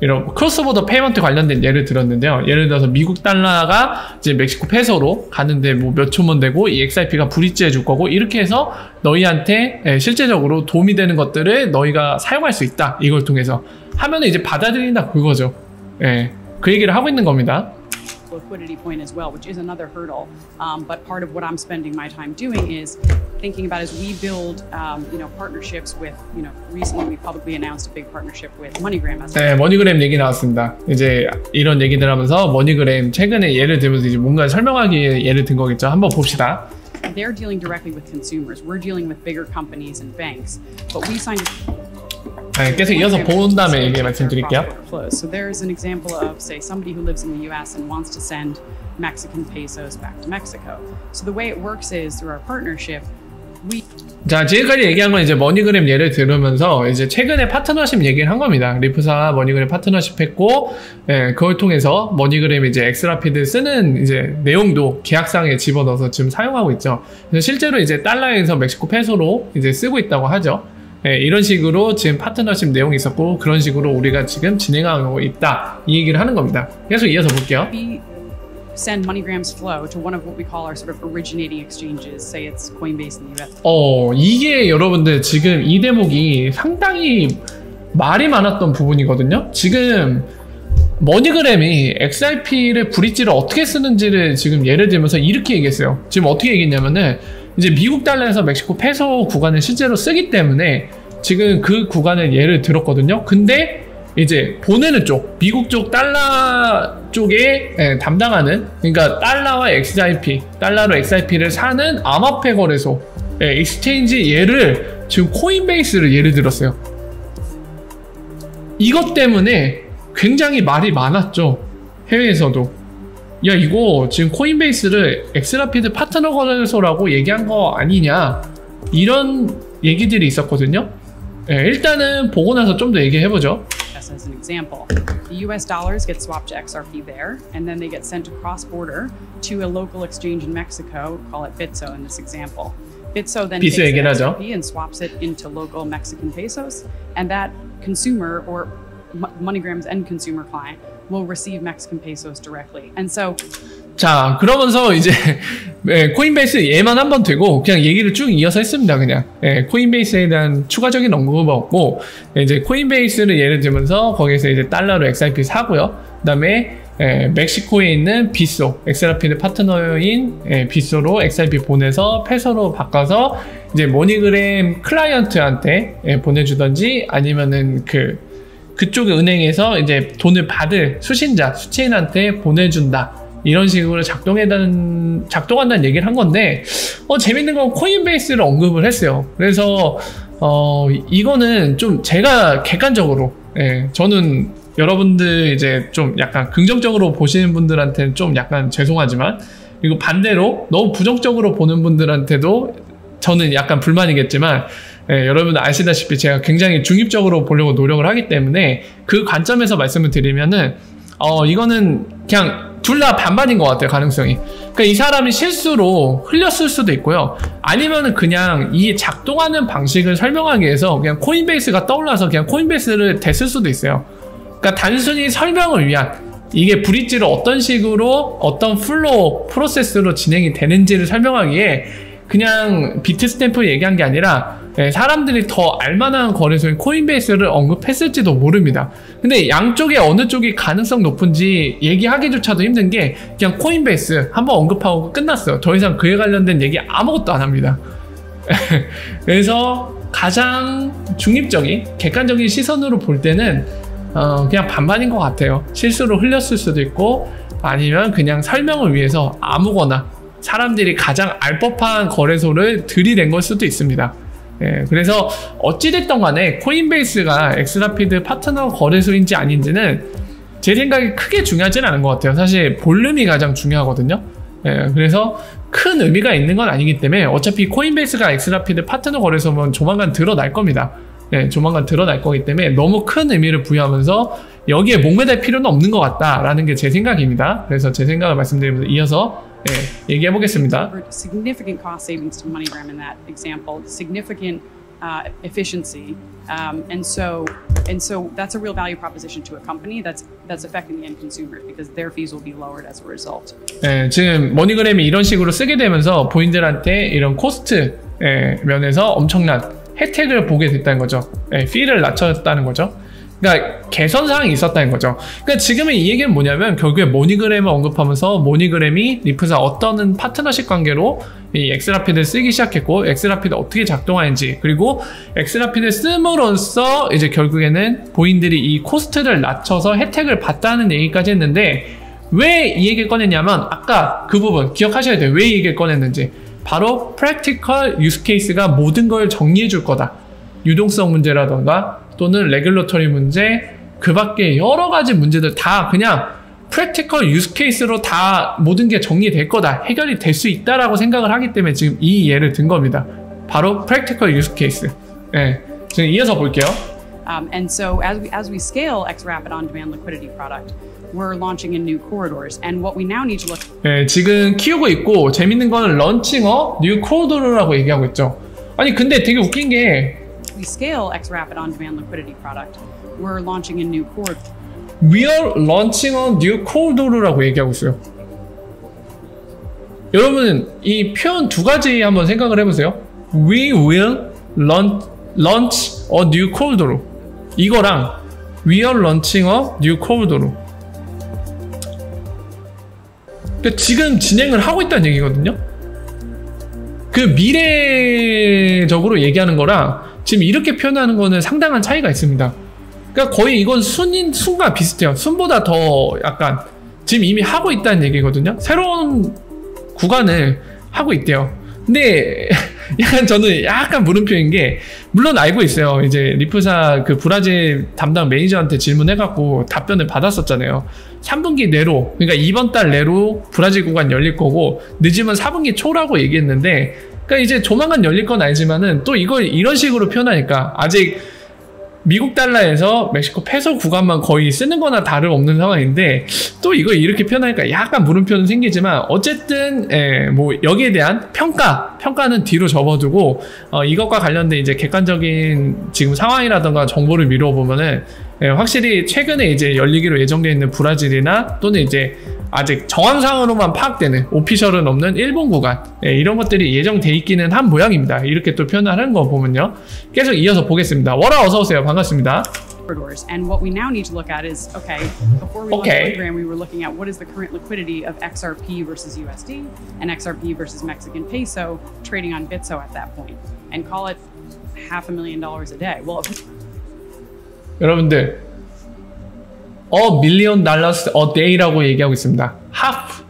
이런 크로스보더 페이먼트 관련된 예를 들었는데요. 예를 들어서 미국 달러가 이제 멕시코 페소로 가는데 뭐 몇 초면 되고 이 XRP가 브릿지해 줄 거고 이렇게 해서 너희한테 실제적으로 도움이 되는 것들을 너희가 사용할 수 있다. 이걸 통해서 하면은 이제 받아들인다 그거죠. 그 얘기를 하고 있는 겁니다. Liquidity point as well, which is another hurdle. But part of what I'm spending my time doing is thinking about as we build, partnerships with, recently we publicly announced a big partnership with MoneyGram. 네, 머니그램 얘기 나왔습니다. 이제 이런 얘기들 하면서 머니그램 최근에 예를 들면서 이제 뭔가 설명하기에 예를 든 거겠죠. 한번 봅시다. They're dealing directly with consumers. We're dealing with bigger companies and banks. But we signed. 계속 이어서 본 다음에 얘기 말씀드릴게요. So there's an example of, say, somebody who lives in the U.S. and wants to send Mexican pesos back to Mexico. So the way it works is through our partnership, 자, 지금까지 얘기한 건 이제 머니그램 예를 들으면서 이제 최근에 파트너십 얘기를 한 겁니다. 리프사와 머니그램 파트너십 했고, 그걸 통해서 머니그램이 이제 엑스라피드 쓰는 이제 내용도 계약상에 집어넣어서 지금 사용하고 있죠. 그래서 실제로 이제 달러에서 멕시코 페소로 이제 쓰고 있다고 하죠. 이런 식으로 지금 파트너십 내용이 있었고 그런 식으로 우리가 지금 진행하고 있다 이 얘기를 하는 겁니다. 계속 이어서 볼게요. We send MoneyGram's flow to one of what we call our sort of originating exchanges. Say it's Coinbase in the US. 이게 여러분들 지금 이 대목이 상당히 말이 많았던 부분이거든요. 지금 머니그램이 XRP를 브릿지를 어떻게 쓰는지를 지금 예를 들면서 이렇게 얘기했어요. 지금 어떻게 얘기했냐면은 이제 미국 달러에서 멕시코 페소 구간을 실제로 쓰기 때문에 지금 그 구간을 예를 들었거든요. 근데 이제 보내는 쪽, 미국 쪽 달러 쪽에 담당하는, 그러니까 달러와 XRP, 달러로 XRP를 사는 암호화폐 거래소, 익스체인지 예를 지금 코인베이스를 예를 들었어요. 이것 때문에 굉장히 말이 많았죠. 해외에서도. 야, 이거 지금 코인베이스를 엑스라피드 파트너 거래소라고 얘기한 거 아니냐, 이런 얘기들이 있었거든요. 일단은 보고 나서 좀 더 얘기해보죠. As an example, the US dollars get swapped to XRP there, and then they get sent across border to a local exchange in Mexico, call it Bitso in this example. Bitso then takes the XRP and swaps it into local Mexican pesos, and that consumer or MoneyGram's end consumer client will receive Mexican pesos directly. And so 자, 그러면서 이제 코인베이스 예만 한번 되고 그냥 얘기를 쭉 이어서 했습니다. 그냥 코인베이스에 대한 추가적인 언급은 없고, 이제 코인베이스를 예를 들면서 거기서 이제 달러로 XRP 사고요. 그다음에 멕시코에 있는 비소, 엑스라피드 파트너인 비소로 XRP 보내서 페소로 바꿔서 이제 머니그램 클라이언트한테 보내주던지 아니면은 그쪽 은행에서 이제 돈을 받을 수신자, 수취인한테 보내준다. 이런 식으로 작동한다는 얘기를 한 건데, 재밌는 건 코인베이스를 언급을 했어요. 그래서, 이거는 좀 제가 객관적으로, 저는 여러분들 이제 좀 약간 긍정적으로 보시는 분들한테는 좀 약간 죄송하지만, 그리고 반대로 너무 부정적으로 보는 분들한테도 저는 약간 불만이겠지만, 여러분들 아시다시피 제가 굉장히 중립적으로 보려고 노력을 하기 때문에 그 관점에서 말씀을 드리면은 이거는 그냥 둘 다 반반인 것 같아요, 가능성이. 그러니까 이 사람이 실수로 흘렸을 수도 있고요. 아니면은 그냥 이 작동하는 방식을 설명하기 위해서 그냥 코인베이스가 떠올라서 그냥 코인베이스를 댔을 수도 있어요. 그러니까 단순히 설명을 위한, 이게 브릿지를 어떤 식으로 어떤 플로우 프로세스로 진행이 되는지를 설명하기에 그냥 비트스탬프 얘기한 게 아니라 사람들이 더 알만한 거래소인 코인베이스를 언급했을지도 모릅니다. 근데 양쪽에 어느 쪽이 가능성 높은지 얘기하기조차도 힘든 게 그냥 코인베이스 한번 언급하고 끝났어요. 더 이상 그에 관련된 얘기 아무것도 안 합니다. 그래서 가장 중립적인 객관적인 시선으로 볼 때는 그냥 반반인 것 같아요. 실수로 흘렸을 수도 있고 아니면 그냥 설명을 위해서 아무거나 사람들이 가장 알 법한 거래소를 들이댄 걸 수도 있습니다. 그래서 어찌됐던 간에 코인베이스가 엑스라피드 파트너 거래소인지 아닌지는 제 생각에 크게 중요하진 않은 것 같아요. 사실 볼륨이 가장 중요하거든요. 그래서 큰 의미가 있는 건 아니기 때문에 어차피 코인베이스가 엑스라피드 파트너 거래소면 조만간 드러날 겁니다. 조만간 드러날 거기 때문에 너무 큰 의미를 부여하면서 여기에 목매달 필요는 없는 것 같다라는 게 제 생각입니다. 그래서 제 생각을 말씀드리면서 이어서 얘기해 보겠습니다. Significant cost savings to MoneyGram in that example, significant efficiency, and so that's a real value proposition to a company that's affecting the end consumer because their fees will be lowered as a result. 지금 머니그램이 이런 식으로 쓰게 되면서 본인들한테 이런 코스트 면에서 엄청난 혜택을 보게 됐다는 거죠. 피를 낮췄다는 거죠. 그러니까 개선사항이 있었다는 거죠. 그러니까 지금의 이 얘기는 뭐냐면 결국에 모니그램을 언급하면서 모니그램이 리프사 어떤 파트너십 관계로 이 엑스라피드를 쓰기 시작했고 엑스라피드 어떻게 작동하는지 그리고 엑스라피드를 씀으로써 이제 결국에는 본인들이 이 코스트를 낮춰서 혜택을 받다는 얘기까지 했는데 왜 이 얘기를 꺼냈냐면 아까 그 부분 기억하셔야 돼요. 왜 이 얘기를 꺼냈는지. 바로 프랙티컬 유스 케이스가 모든 걸 정리해 줄 거다. 유동성 문제라던가 또는 레귤러터리 문제 그 밖에 여러 가지 문제들 다 그냥 프랙티컬 유스 케이스로 다 모든 게 정리될 거다. 해결이 될 수 있다라고 생각을 하기 때문에 지금 이 예를 든 겁니다. 바로 프랙티컬 유스 케이스. 지금 이어서 볼게요. And so as we scale XRapid on-demand liquidity product, we're launching in new corridors. And what we now need to look. 지금 키우고 있고 재밌는 거는 런칭어 뉴 코리도르라고 얘기하고 있죠. 아니 근데 되게 웃긴 게 we scale XRapid on-demand liquidity product, we're launching in new corridors. We are launching a new corridor라고 얘기하고 있어요. 여러분 이 표현 두 가지 한번 생각을 해보세요. We will launch a new corridor. 이거랑 We are launching a new corridor. 그러니까 지금 진행을 하고 있다는 얘기거든요. 그 미래적으로 얘기하는 거랑 지금 이렇게 표현하는 거는 상당한 차이가 있습니다. 그러니까 거의 이건 순과 비슷해요. 순보다 더 약간 지금 이미 하고 있다는 얘기거든요. 새로운 구간을 하고 있대요. 근데 약간 저는 약간 물음표인 게 물론 알고 있어요. 이제 리프사 그 브라질 담당 매니저한테 질문해갖고 답변을 받았었잖아요. 3분기 내로 그러니까 이번 달 내로 브라질 구간 열릴 거고 늦으면 4분기 초라고 얘기했는데 그러니까 이제 조만간 열릴 건 알지만은 또 이걸 이런 식으로 표현하니까 아직 미국 달러에서 멕시코 페소 구간만 거의 쓰는 거나 다름없는 상황인데 또 이거 이렇게 표현하니까 약간 물음표는 생기지만 어쨌든 뭐 여기에 대한 평가는 뒤로 접어두고 이것과 관련된 이제 객관적인 지금 상황이라던가 정보를 미뤄보면은 확실히 최근에 이제 열리기로 예정되어 있는 브라질이나 또는 이제 아직 정황상으로만 파악되는 오피셜은 없는 일본 구간 이런 것들이 예정돼 있기는 한 모양입니다. 이렇게 또 표현하는 거 보면요. 계속 이어서 보겠습니다. 워라 어서 오세요. 반갑습니다. And what we now need to look at is, okay, before we launched MoneyGram, we were looking at what is the current liquidity of XRP versus USD and XRP versus Mexican peso trading on Bitso at that point, and call it $500,000 a day. Well, 여러분들, $1 million a day라고 얘기하고 있습니다. half.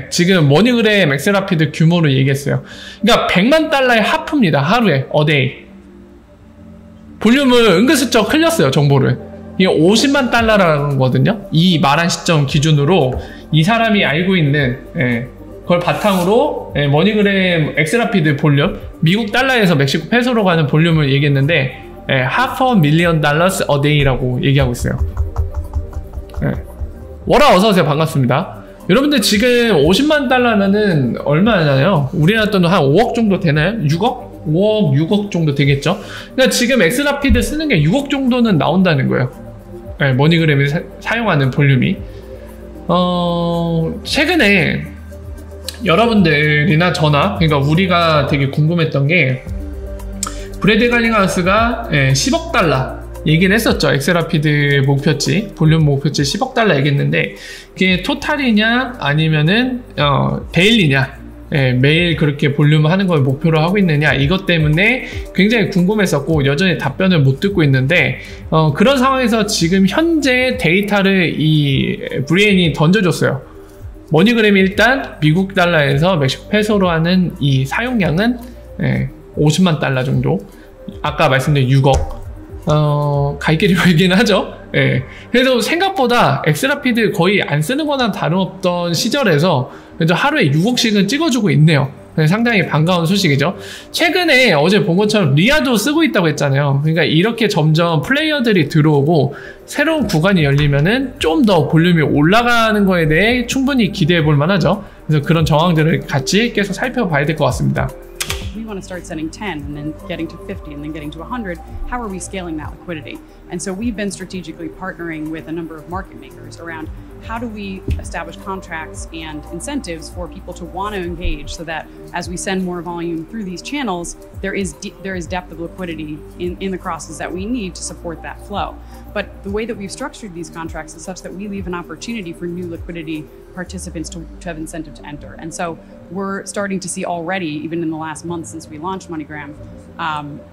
지금 머니그램 엑스라피드 규모로 얘기했어요. 그러니까 $100만 하프입니다. 하루에 a day. 볼륨을 은근슬쩍 흘렸어요. 정보를. 이게 $50만 라는 거거든요. 이 말한 시점 기준으로 이 사람이 알고 있는 그걸 바탕으로 머니그램 엑스라피드 볼륨 미국 달러에서 멕시코 페소로 가는 볼륨을 얘기했는데 $500,000 a day라고 얘기하고 있어요. 워라 어서오세요. 반갑습니다. 여러분들 지금 50만 달러면은 얼마냐요? 우리나라 돈은 한 5억 정도 되나요? 6억? 5억, 6억 정도 되겠죠? 그러니까 지금 엑스라피드 쓰는 게 6억 정도는 나온다는 거예요. 네, 머니그램이 사용하는 볼륨이. 최근에 여러분들이나 저나, 그러니까 우리가 되게 궁금했던 게, 브래드 갈링하우스가 10억 달러 얘기를 했었죠. 엑스라피드 목표치, 볼륨 목표치 10억 달러 얘기했는데, 그게 토탈이냐, 아니면은, 데일리냐, 매일 그렇게 볼륨을 하는 걸 목표로 하고 있느냐, 이것 때문에 굉장히 궁금했었고, 여전히 답변을 못 듣고 있는데, 그런 상황에서 지금 현재 데이터를 이 브리엔이 던져줬어요. 머니그램이 일단 미국 달러에서 멕시코 페소로 하는 이 사용량은 50만 달러 정도. 아까 말씀드린 6억. 갈 길이 멀긴 하죠. 그래서 생각보다 엑스라피드 거의 안 쓰는 거나 다름없던 시절에서 그래도 하루에 6억씩은 찍어주고 있네요. 상당히 반가운 소식이죠. 최근에 어제 본 것처럼 리아도 쓰고 있다고 했잖아요. 그러니까 이렇게 점점 플레이어들이 들어오고 새로운 구간이 열리면은 좀 더 볼륨이 올라가는 거에 대해 충분히 기대해 볼 만하죠. 그래서 그런 정황들을 같이 계속 살펴봐야 될 것 같습니다. We want to start sending 10 and then getting to 50 and then getting to 100. How are we scaling that liquidity? And so we've been strategically partnering with a number of market makers around how do we establish contracts and incentives for people to want to engage so that as we send more volume through these channels, there is depth of liquidity in the crosses that we need to support that flow. But the way that we've structured these contracts is such that we leave an opportunity for new liquidity participants to have incentive to enter. And so we're starting to see already, even in the last month since we launched MoneyGram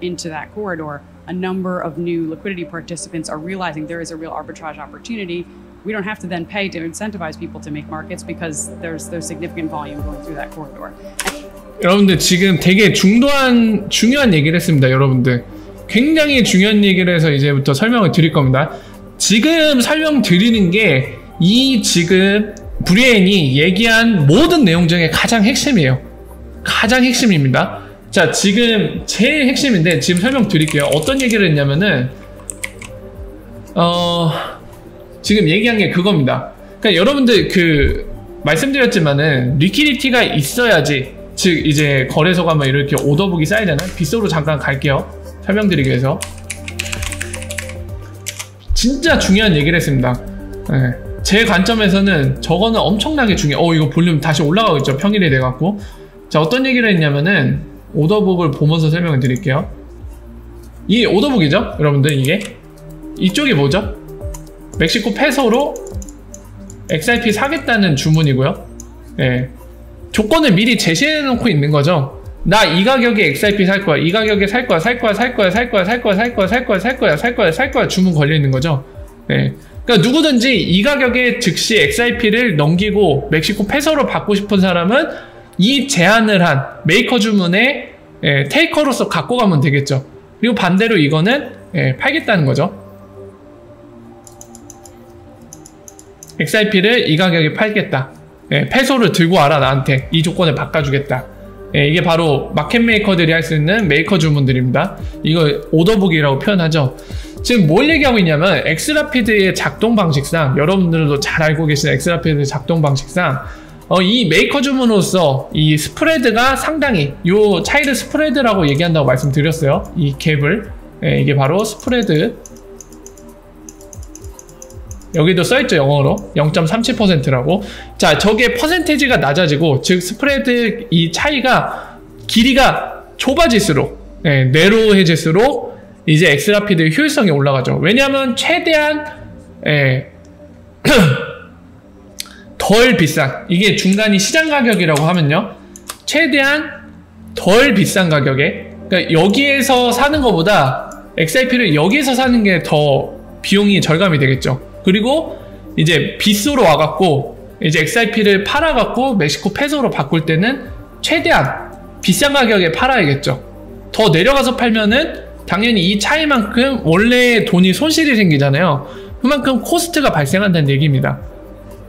into that corridor, a number of new liquidity participants are realizing there is a real arbitrage opportunity. We don't have to then pay to incentivize people to make markets because there's significant volume going through that corridor. 여러분들 지금 되게 중요한 얘기를 했습니다. 여러분들 굉장히 중요한 얘기를 해서 이제부터 설명을 드릴 겁니다. 지금 설명드리는 게 이 지금 브리엔이 얘기한 모든 내용 중에 가장 핵심이에요. 가장 핵심입니다. 자, 지금 제일 핵심인데 지금 설명드릴게요. 어떤 얘기를 했냐면은 지금 얘기한 게 그겁니다. 그러니까 여러분들 말씀드렸지만은 리퀴디티가 있어야지, 즉 이제 거래소가 뭐 이렇게 오더북이 쌓이잖아요. 빗소로 잠깐 갈게요. 설명드리기 위해서. 진짜 중요한 얘기를 했습니다. 제 관점에서는 저거는 엄청나게 중요해요. 이거 볼륨 다시 올라가고 있죠. 평일이 돼갖고. 자, 어떤 얘기를 했냐면은 오더북을 보면서 설명을 드릴게요. 이 오더북이죠, 여러분들. 이게 이쪽이 뭐죠? 멕시코 페소로 XRP 사겠다는 주문이고요. 조건을 미리 제시해 놓고 있는 거죠. 나 이 가격에 XRP 살 거야, 이 가격에 살 거야 주문 걸려 있는 거죠. 그러니까 누구든지 이 가격에 즉시 XRP를 넘기고 멕시코 페소로 받고 싶은 사람은 이 제한을 한 메이커 주문에 테이커로서 갖고 가면 되겠죠. 그리고 반대로 이거는 팔겠다는 거죠. XRP를 이 가격에 팔겠다. 페소를 들고 와라, 나한테 이 조건을 바꿔주겠다. 이게 바로 마켓메이커들이 할 수 있는 메이커 주문들입니다. 이거 오더북이라고 표현하죠. 지금 뭘 얘기하고 있냐면 엑스라피드의 작동 방식상, 여러분들도 잘 알고 계신 엑스라피드의 작동 방식상 이 메이커 주문으로서 이 스프레드가 상당히, 요 차이드 스프레드라고 얘기한다고 말씀드렸어요. 이 갭을. 이게 바로 스프레드. 여기도 써있죠, 영어로. 0.37%라고. 자, 저게 퍼센테이지가 낮아지고, 즉 스프레드 이 차이가 길이가 좁아질수록, 내로해질수록 이제 엑스라피드의 효율성이 올라가죠. 왜냐하면 최대한 덜 비싼, 이게 중간이 시장 가격이라고 하면요, 최대한 덜 비싼 가격에, 그러니까 여기에서 사는 것보다 XRP를 여기에서 사는 게 더 비용이 절감이 되겠죠. 그리고 이제 빗소로 와갖고 이제 XRP를 팔아갖고 멕시코 페소로 바꿀 때는 최대한 비싼 가격에 팔아야겠죠. 더 내려가서 팔면은 당연히 이 차이만큼 원래 돈이 손실이 생기잖아요. 그만큼 코스트가 발생한다는 얘기입니다.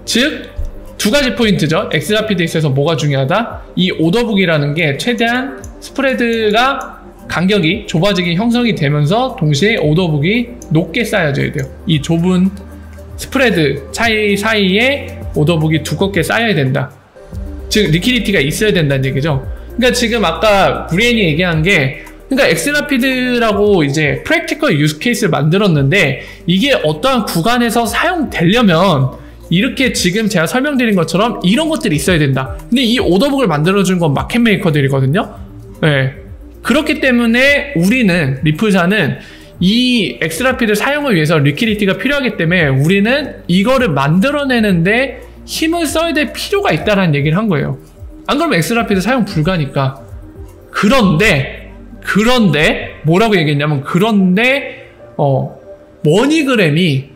즉, 두 가지 포인트죠. 엑스라피드에 있어서 뭐가 중요하다? 이 오더북이라는 게 최대한 스프레드가 간격이 좁아지게 형성이 되면서 동시에 오더북이 높게 쌓여져야 돼요. 이 좁은 스프레드 차이 사이에 오더북이 두껍게 쌓여야 된다. 즉 리퀴디티가 있어야 된다는 얘기죠. 그러니까 지금 아까 브리엔이 얘기한 게, 그러니까 엑스라피드라고 이제 프랙티컬 유스 케이스를 만들었는데 이게 어떠한 구간에서 사용되려면 이렇게 지금 제가 설명드린 것처럼 이런 것들이 있어야 된다. 근데 이 오더북을 만들어준 건 마켓메이커들이거든요. 네. 그렇기 때문에 우리는, 리플사는 이 엑스라피드 사용을 위해서 리퀴디티가 필요하기 때문에 우리는 이거를 만들어내는데 힘을 써야 될 필요가 있다는 얘기를 한 거예요. 안 그러면 엑스라피드 사용 불가니까. 그런데 뭐라고 얘기했냐면, 그런데 머니그램이,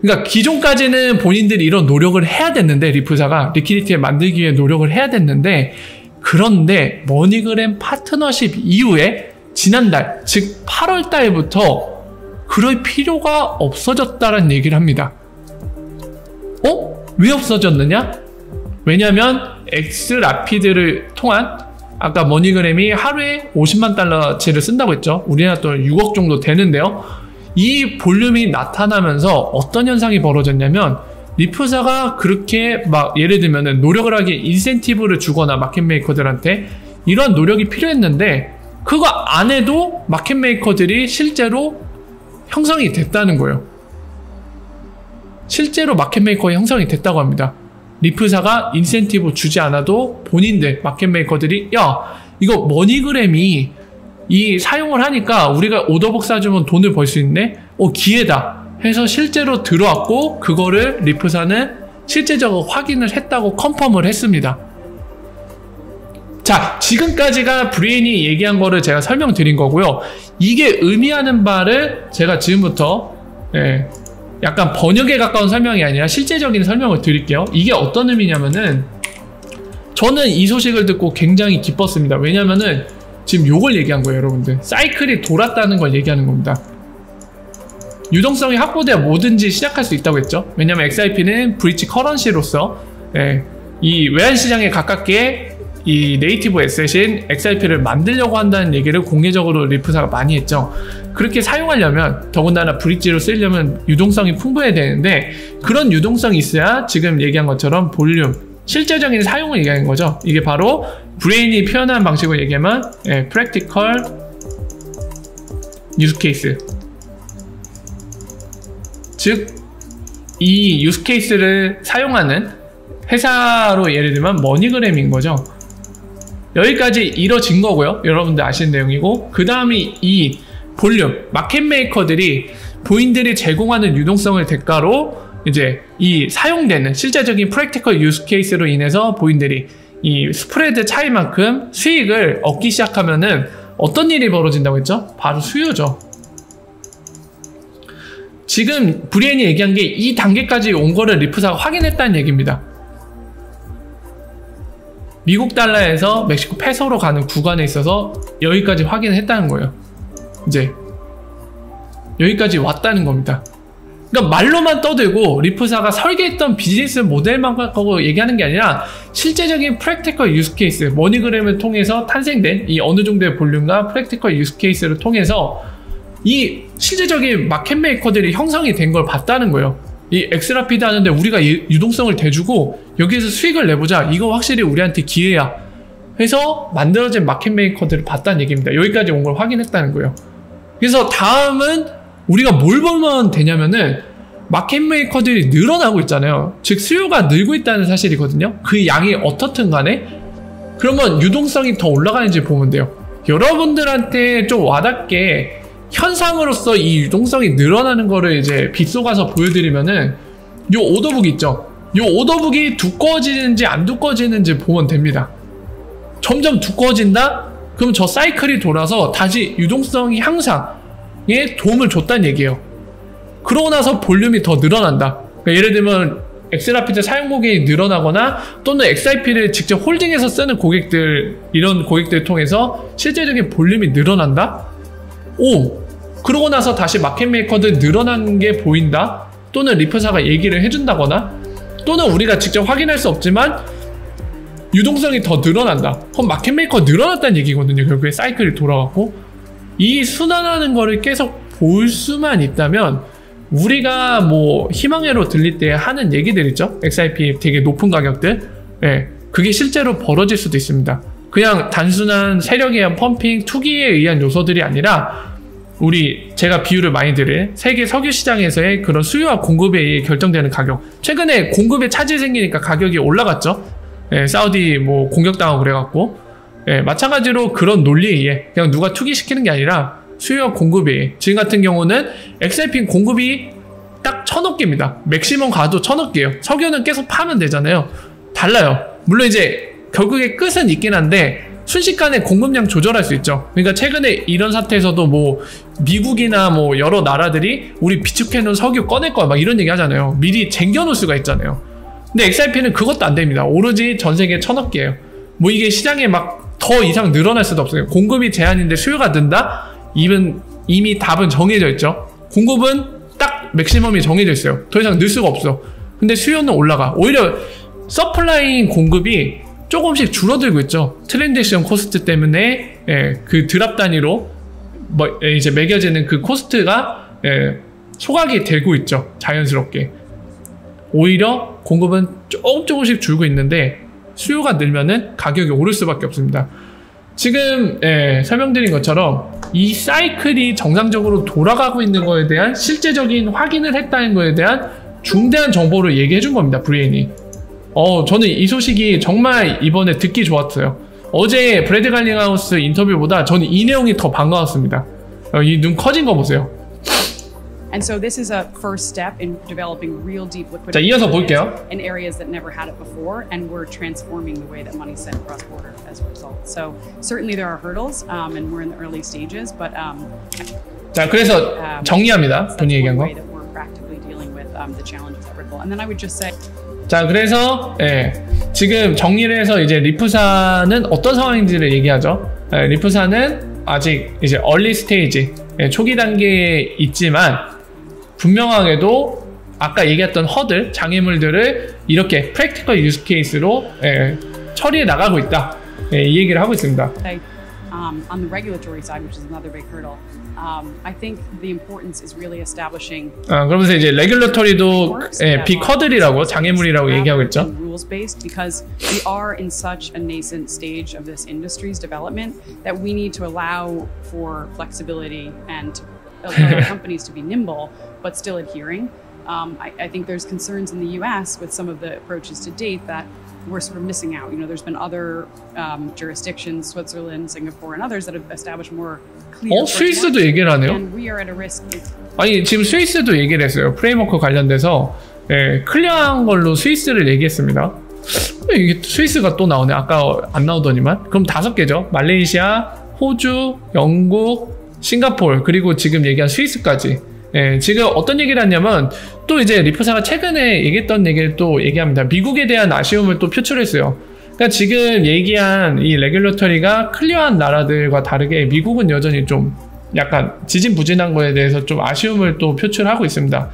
그러니까 기존까지는 본인들이 이런 노력을 해야 됐는데, 리플사가 리퀴디티를 만들기 위해 노력을 해야 됐는데, 그런데 머니그램 파트너십 이후에 지난달, 즉 8월 달부터 그럴 필요가 없어졌다는 얘기를 합니다. 왜 없어졌느냐? 왜냐면 엑스라피드를 통한, 아까 머니그램이 하루에 50만 달러치를 쓴다고 했죠. 우리나라 돈 6억 정도 되는데요. 이 볼륨이 나타나면서 어떤 현상이 벌어졌냐면, 리플사가 그렇게 막 예를 들면은 노력을 하기에 인센티브를 주거나 마켓메이커들한테 이러한 노력이 필요했는데 그거 안 해도 마켓메이커들이 실제로 형성이 됐다는 거예요. 실제로 마켓메이커의 형성이 됐다고 합니다. 리플사가 인센티브 주지 않아도 본인들, 마켓메이커들이 야, 이거 머니그램이 이 사용을 하니까 우리가 오더북 사주면 돈을 벌 수 있네? 기회다 해서 실제로 들어왔고, 그거를 리플사는 실제적으로 확인을 했다고 컨펌을 했습니다. 자, 지금까지가 브리엔이 얘기한 거를 제가 설명드린 거고요. 이게 의미하는 바를 제가 지금부터 약간 번역에 가까운 설명이 아니라 실제적인 설명을 드릴게요. 이게 어떤 의미냐면은, 저는 이 소식을 듣고 굉장히 기뻤습니다. 왜냐면은 지금 요걸 얘기한 거예요, 여러분들. 사이클이 돌았다는 걸 얘기하는 겁니다. 유동성이 확보돼야 뭐든지 시작할 수 있다고 했죠. 왜냐면 XRP는 브릿지 커런시로서 이 외환시장에 가깝게 이 네이티브 에셋인 XRP를 만들려고 한다는 얘기를 공개적으로 리플사가 많이 했죠. 그렇게 사용하려면, 더군다나 브릿지로 쓰려면 유동성이 풍부해야 되는데, 그런 유동성이 있어야 지금 얘기한 것처럼 볼륨, 실제적인 사용을 얘기하는 거죠. 이게 바로 브레인이 표현한 방식으로 얘기하면 practical use case, 즉 이 use case를 사용하는 회사로 예를 들면 머니그램인 거죠. 여기까지 이뤄진 거고요. 여러분들 아시는 내용이고, 그 다음이 이 볼륨, 마켓메이커들이 본인들이 제공하는 유동성을 대가로 이제 이 사용되는 실제적인 프랙티컬 유스 케이스로 인해서 본인들이 이 스프레드 차이만큼 수익을 얻기 시작하면은 어떤 일이 벌어진다고 했죠? 바로 수요죠. 지금 브리엔이 얘기한 게 이 단계까지 온 거를 리플사가 확인했다는 얘기입니다. 미국 달러에서 멕시코 페소로 가는 구간에 있어서 여기까지 확인했다는 거예요. 이제 여기까지 왔다는 겁니다. 그러니까 말로만 떠들고 리플사가 설계했던 비즈니스 모델만 갖고 얘기하는 게 아니라 실제적인 프랙티컬 유스 케이스, 머니그램을 통해서 탄생된 이 어느 정도의 볼륨과 프랙티컬 유스 케이스를 통해서 이 실제적인 마켓메이커들이 형성이 된 걸 봤다는 거예요. 이 엑스라피드 하는데 우리가 유동성을 대주고 여기에서 수익을 내보자, 이거 확실히 우리한테 기회야 해서 만들어진 마켓메이커들을 봤다는 얘기입니다. 여기까지 온 걸 확인했다는 거예요. 그래서 다음은 우리가 뭘 보면 되냐면은 마켓메이커들이 늘어나고 있잖아요. 즉 수요가 늘고 있다는 사실이거든요. 그 양이 어떻든 간에 그러면 유동성이 더 올라가는지 보면 돼요. 여러분들한테 좀 와닿게 현상으로서 이 유동성이 늘어나는 거를 이제 빗속아서 보여드리면은 요 오더북 있죠. 요 오더북이 두꺼워지는지 안 두꺼워지는지 보면 됩니다. 점점 두꺼워진다? 그럼 저 사이클이 돌아서 다시 유동성이 향상에 도움을 줬다는 얘기예요. 그러고 나서 볼륨이 더 늘어난다. 그러니까 예를 들면 엑스라피드 사용 고객이 늘어나거나 또는 XRP를 직접 홀딩해서 쓰는 고객들, 이런 고객들을 통해서 실제적인 볼륨이 늘어난다? 그러고 나서 다시 마켓메이커들 늘어난 게 보인다? 또는 리플사가 얘기를 해준다거나, 또는 우리가 직접 확인할 수 없지만 유동성이 더 늘어난다. 그럼 마켓메이커 늘어났다는 얘기거든요. 결국에 사이클이 돌아갔고, 이 순환하는 거를 계속 볼 수만 있다면 우리가 뭐 희망회로 들릴 때 하는 얘기들 있죠. XRP 되게 높은 가격들. 예, 그게 실제로 벌어질 수도 있습니다. 그냥 단순한 세력에 의한 펌핑, 투기에 의한 요소들이 아니라 제가 비유를 많이 드릴 세계 석유 시장에서의 그런 수요와 공급에 의해 결정되는 가격. 최근에 공급에 차질이 생기니까 가격이 올라갔죠. 예, 사우디 뭐 공격당하고 그래갖고. 예, 마찬가지로 그런 논리에 의해 그냥 누가 투기시키는 게 아니라 수요와 공급에 의해. 지금 같은 경우는 XRP 공급이 딱 1000억 개입니다. 맥시멈 가도 1000억 개예요. 석유는 계속 파면 되잖아요. 달라요. 물론 이제 결국에 끝은 있긴 한데 순식간에 공급량 조절할 수 있죠. 그러니까 최근에 이런 사태에서도 뭐 미국이나 뭐 여러 나라들이 우리 비축해놓은 석유 꺼낼 거야 막 이런 얘기 하잖아요. 미리 쟁겨놓을 수가 있잖아요. 근데 XRP는 그것도 안 됩니다. 오로지 전 세계 1000억 개예요. 뭐 이게 시장에 막 더 이상 늘어날 수도 없어요. 공급이 제한인데 수요가 는다? 이미 답은 정해져 있죠. 공급은 딱 맥시멈이 정해져 있어요. 더 이상 늘 수가 없어. 근데 수요는 올라가. 오히려 서플라이인 공급이 조금씩 줄어들고 있죠. 트랜지션 코스트 때문에 그 드랍 단위로 이제 매겨지는 그 코스트가 소각이 되고 있죠. 자연스럽게. 오히려 공급은 조금씩 줄고 있는데 수요가 늘면은 가격이 오를 수밖에 없습니다. 지금 설명드린 것처럼 이 사이클이 정상적으로 돌아가고 있는 거에 대한 실제적인 확인을 했다는 거에 대한 중대한 정보를 얘기해 준 겁니다. 브레인이. 저는 이 소식이 정말 이번에 듣기 좋았어요. 어제 브래드 갈링하우스 인터뷰보다 저는 이 내용이 더 반가웠습니다. 이 눈 커진 거 보세요. And so this is a first step in developing real deep 자, liquidity 이어서 볼게요. in areas that never had it before, and we're transforming the way that money's sent cross border as a result. So certainly there are hurdles, and we're in the early stages, but 자, 그래서 정리합니다. 본인이 얘기한 거. way that we're practically dealing with the challenges that Ripple. And then I would just say. 자, 그래서 지금 정리를 해서 이제 리프사는 어떤 상황인지를 얘기하죠. 리프사는 아직 이제 얼리 스테이지, 초기 단계에 있지만 분명하게도 아까 얘기했던 허들, 장애물들을 이렇게 프랙티컬 유스 케이스로 처리해 나가고 있다. 이 얘기를 하고 있습니다. On the regulatory side, which is another big hurdle, I think the importance is really establishing. 그러면서 이제 레귤러터리도 빅허들이라고 장애물이라고 얘기하고 있죠. Rules based, because we are in such a nascent stage of this industry's development that we need to allow for flexibility and to allow companies to be nimble but still adhering. I think there's concerns in the U.S. with some of the approaches to date that we're sort of missing out. You know, there's been other jurisdictions, Switzerland, Singapore, and others that have established more clear. 스위스도 얘기를 하네요. And we are at a risk. 아니, 지금 스위스도 얘기를 했어요. 프레임워크 관련돼서 클리어한 걸로 스위스를 얘기했습니다. 이게 스위스가 또 나오네. 아까 안 나오더니만. 그럼 5개죠. 말레이시아, 호주, 영국, 싱가포르, 그리고 지금 얘기한 스위스까지. 지금 어떤 얘기를 했냐면 또 이제 리프사가 최근에 얘기했던 얘기를 또 얘기합니다. 미국에 대한 아쉬움을 또 표출했어요. 그러니까 지금 얘기한 이 레귤러터리가 클리어한 나라들과 다르게 미국은 여전히 좀 약간 지진부진한 거에 대해서 좀 아쉬움을 또 표출하고 있습니다.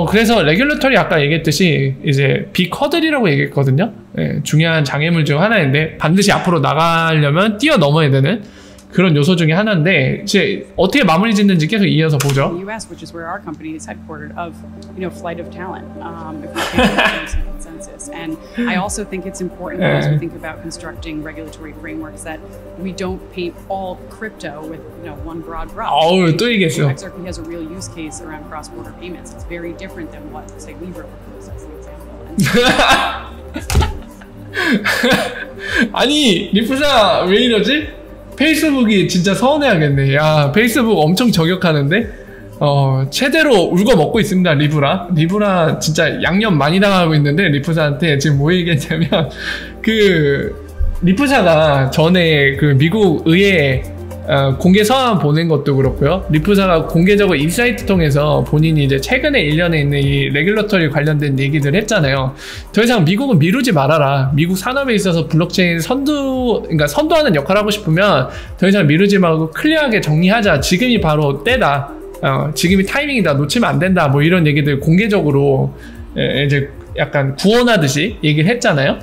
그래서 레귤러터리 아까 얘기했듯이 이제 빅허들이라고 얘기했거든요. 중요한 장애물 중 하나인데 반드시 앞으로 나가려면 뛰어넘어야 되는 그런 요소 중에 하나인데 이제 어떻게 마무리 짓는지 계속 이어서 보죠. The U.S., which is where our company is headquartered, of flight of talent. If we can't get some consensus, and I also think it's important as we think about constructing regulatory frameworks that we don't paint all crypto with one broad brush. 또 얘기했어. XRP has a real use case around cross-border payments. It's very different than what, say, Libra proposed as an example. 아니 리프사 왜 이러지? 페이스북이 진짜 서운해하겠네. 야, 페이스북 엄청 저격하는데 최대로 울고 먹고 있습니다. 리브라 진짜 양념 많이 당하고 있는데 리프사한테 지금 뭐 얘기했냐면 리프사가 전에 그 미국 의회에 공개 서한 보낸 것도 그렇고요. 리프사가 공개적으로 인사이트 통해서 본인이 이제 최근에 1년에 있는 이 레귤러터리 관련된 얘기들 했잖아요. 더 이상 미국은 미루지 말아라. 미국 산업에 있어서 블록체인 그러니까 선도하는 역할을 하고 싶으면 더 이상 미루지 말고 클리어하게 정리하자. 지금이 바로 때다. 지금이 타이밍이다. 놓치면 안 된다. 뭐 이런 얘기들 공개적으로 이제 약간 구원하듯이 얘기를 했잖아요.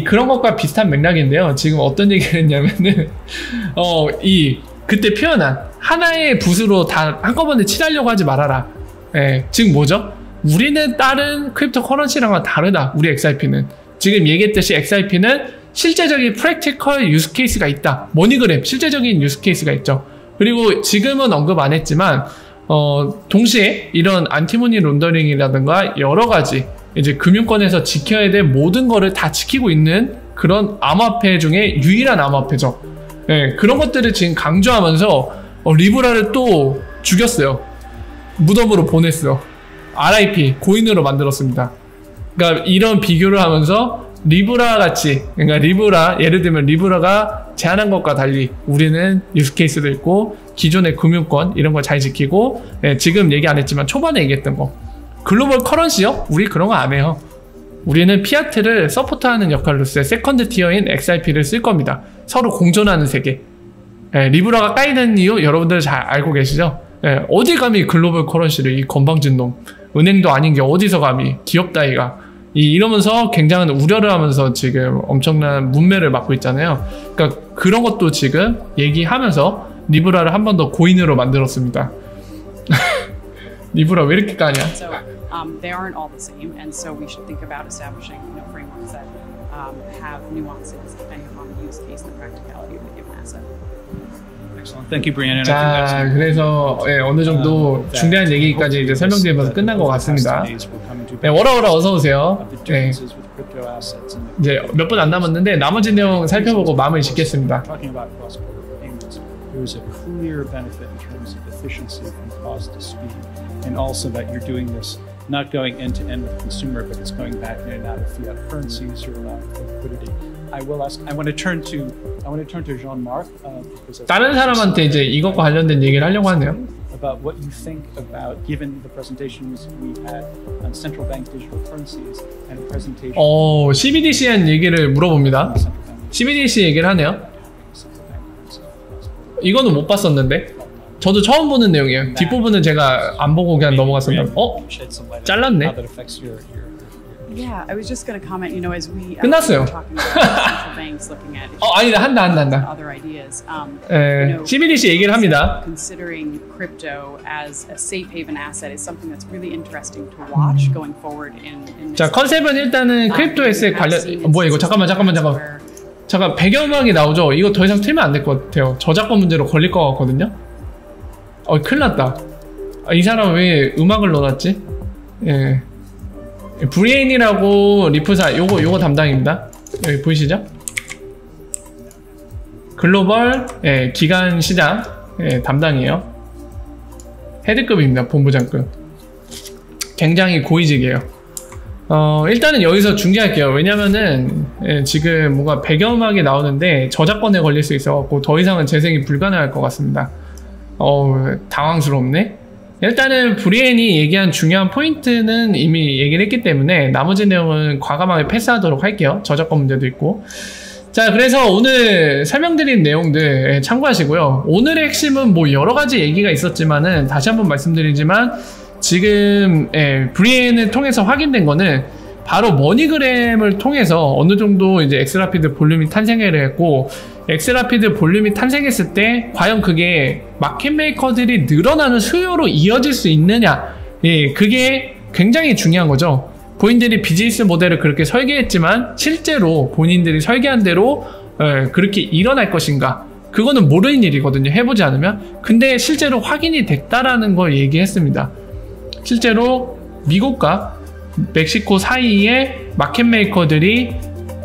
그런 것과 비슷한 맥락인데요. 지금 어떤 얘기를 했냐면은, 그때 표현한 하나의 붓으로 다 한꺼번에 칠하려고 하지 말아라. 예, 즉 뭐죠? 우리는 다른 크립토 커런시랑은 다르다. 우리 XRP는. 지금 얘기했듯이 XRP는 실제적인 프랙티컬 유스 케이스가 있다. 머니그램 실제적인 유스 케이스가 있죠. 그리고 지금은 언급 안 했지만 동시에 이런 안티머니 론더링이라든가 여러 가지 이제 금융권에서 지켜야 될 모든 거를 다 지키고 있는 그런 암호화폐 중에 유일한 암호화폐죠. 예, 그런 것들을 지금 강조하면서 리브라를 또 죽였어요. 무덤으로 보냈어. RIP 고인으로 만들었습니다. 그러니까 이런 비교를 하면서 리브라 같이, 그러니까 리브라, 예를 들면 리브라가 제안한 것과 달리 우리는 유스케이스도 있고 기존의 금융권 이런 걸 잘 지키고, 예, 지금 얘기 안 했지만 초반에 얘기했던 거 글로벌 커런시요? 우리 그런 거 안 해요. 우리는 피아트를 서포트하는 역할로서의 세컨드 티어인 XRP를 쓸 겁니다. 서로 공존하는 세계. 예, 리브라가 까이는 이유 여러분들 잘 알고 계시죠? 예, 어디 감히 글로벌 커런시를, 이 건방진 놈. 은행도 아닌 게 어디서 감히, 귀엽다 이가. 이러면서 굉장한 우려를 하면서 지금 엄청난 문매를 맞고 있잖아요. 그러니까 그런 것도 지금 얘기하면서 리브라를 한 번 더 고인으로 만들었습니다. 리브라 왜 이렇게 까냐? So they aren't all the same, and so we should think about establishing frameworks that have nuances depending upon the use case and the practicality of the given asset. Excellent. Thank you, Brianna. 자, 그래서 예, 어느 정도 중대한 얘기까지 이제 설명드리면서 끝난 것 같습니다. 네, 워라워라 어서 오세요. 네, 이제 몇 분 안 남았는데 나머지 내용 살펴보고 마무리 짓겠습니다. There's a clear benefit in terms of efficiency from cost to speed, and also that you're doing this not going end to end with consumer, but it's going back in and out of fiat currencies or allowing for liquidity. I want to turn to Jean-Marc because 다른 사람한테 이제 이것과 관련된 얘기를 하려고 하네요. About what you think about, given the presentations we had on central bank digital currencies and a presentation. CBDC에 얘기를 물어봅니다. CBDC 얘기를 하네요. 이거는 못 봤었는데 저도 처음 보는 내용이에요. 뒷부분은 제가 안 보고 그냥 넘어갔었는데 잘랐네. Yeah, I was just going to comment, as we 끝났어요. talking about central banks looking at 아니다, 한다. other ideas. CBDC 얘기를 합니다. Considering crypto as a safe haven asset is something that's really interesting to watch going forward in 자, 컨셉은 일단은 크립토에스에 관련 뭐야 이거 잠깐만 배경음악이 나오죠? 이거 더 이상 틀면 안 될 것 같아요. 저작권 문제로 걸릴 것 같거든요. 큰일 났다. 이 사람 왜 음악을 넣어놨지? 예. 브레인이라고 리프사 요거 담당입니다. 여기 보이시죠? 글로벌 기간 시장 담당이에요. 헤드급입니다. 본부장급. 굉장히 고위직이에요. 일단은 여기서 중계할게요. 왜냐면은 지금 뭔가 배경음악이 나오는데 저작권에 걸릴 수 있어갖고 더 이상은 재생이 불가능할 것 같습니다. 당황스럽네. 일단은 브리엔이 얘기한 중요한 포인트는 이미 얘기를 했기 때문에 나머지 내용은 과감하게 패스하도록 할게요. 저작권 문제도 있고. 자, 그래서 오늘 설명드린 내용들 참고하시고요. 오늘의 핵심은 뭐 여러가지 얘기가 있었지만은 다시 한번 말씀드리지만 지금 브리엔을 통해서 확인된 거는 바로 머니그램을 통해서 어느 정도 이제 엑스라피드 볼륨이 탄생을 했고, 엑스라피드 볼륨이 탄생했을 때 과연 그게 마켓메이커들이 늘어나는 수요로 이어질 수 있느냐, 그게 굉장히 중요한 거죠. 본인들이 비즈니스 모델을 그렇게 설계했지만 실제로 본인들이 설계한 대로 그렇게 일어날 것인가, 그거는 모르는 일이거든요, 해보지 않으면. 근데 실제로 확인이 됐다라는 걸 얘기했습니다. 실제로 미국과 멕시코 사이에 마켓메이커들이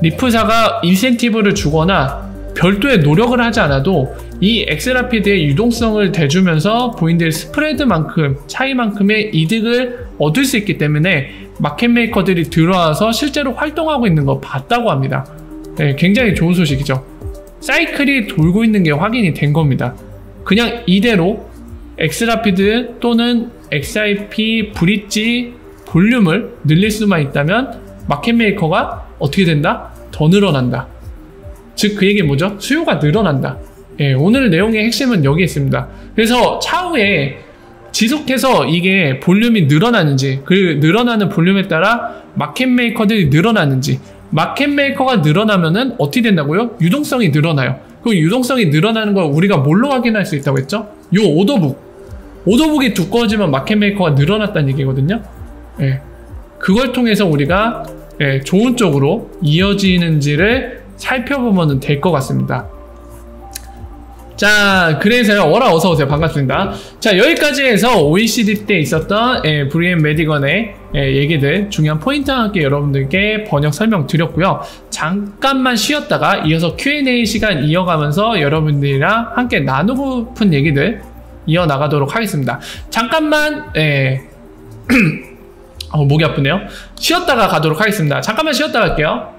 리프사가 인센티브를 주거나 별도의 노력을 하지 않아도 이 엑스라피드의 유동성을 대주면서 본인들의 스프레드만큼, 차이만큼의 이득을 얻을 수 있기 때문에 마켓메이커들이 들어와서 실제로 활동하고 있는 거 봤다고 합니다. 굉장히 좋은 소식이죠. 사이클이 돌고 있는 게 확인이 된 겁니다. 그냥 이대로 엑스라피드 또는 XRP 브릿지 볼륨을 늘릴 수만 있다면 마켓메이커가 어떻게 된다? 더 늘어난다. 즉 그 얘기는 뭐죠? 수요가 늘어난다. 오늘 내용의 핵심은 여기 있습니다. 그래서 차후에 지속해서 이게 볼륨이 늘어나는지, 그 늘어나는 볼륨에 따라 마켓메이커들이 늘어나는지, 마켓메이커가 늘어나면은 어떻게 된다고요? 유동성이 늘어나요. 그 유동성이 늘어나는 걸 우리가 뭘로 확인할 수 있다고 했죠? 요 오더북. 오더북이 두꺼워지면 마켓메이커가 늘어났다는 얘기거든요. 예. 그걸 통해서 우리가 예, 좋은 쪽으로 이어지는지를 살펴보면 될 것 같습니다. 자, 그래서요. 워라 어서오세요. 반갑습니다. 자, 여기까지 해서 OECD 때 있었던 브리엔 메디건의 얘기들, 중요한 포인트와 함께 여러분들께 번역 설명 드렸고요. 잠깐만 쉬었다가 이어서 Q&A 시간 이어가면서 여러분들이랑 함께 나누고픈 얘기들 이어나가도록 하겠습니다. 잠깐만 목이 아프네요. 쉬었다가 가도록 하겠습니다. 잠깐만 쉬었다 갈게요.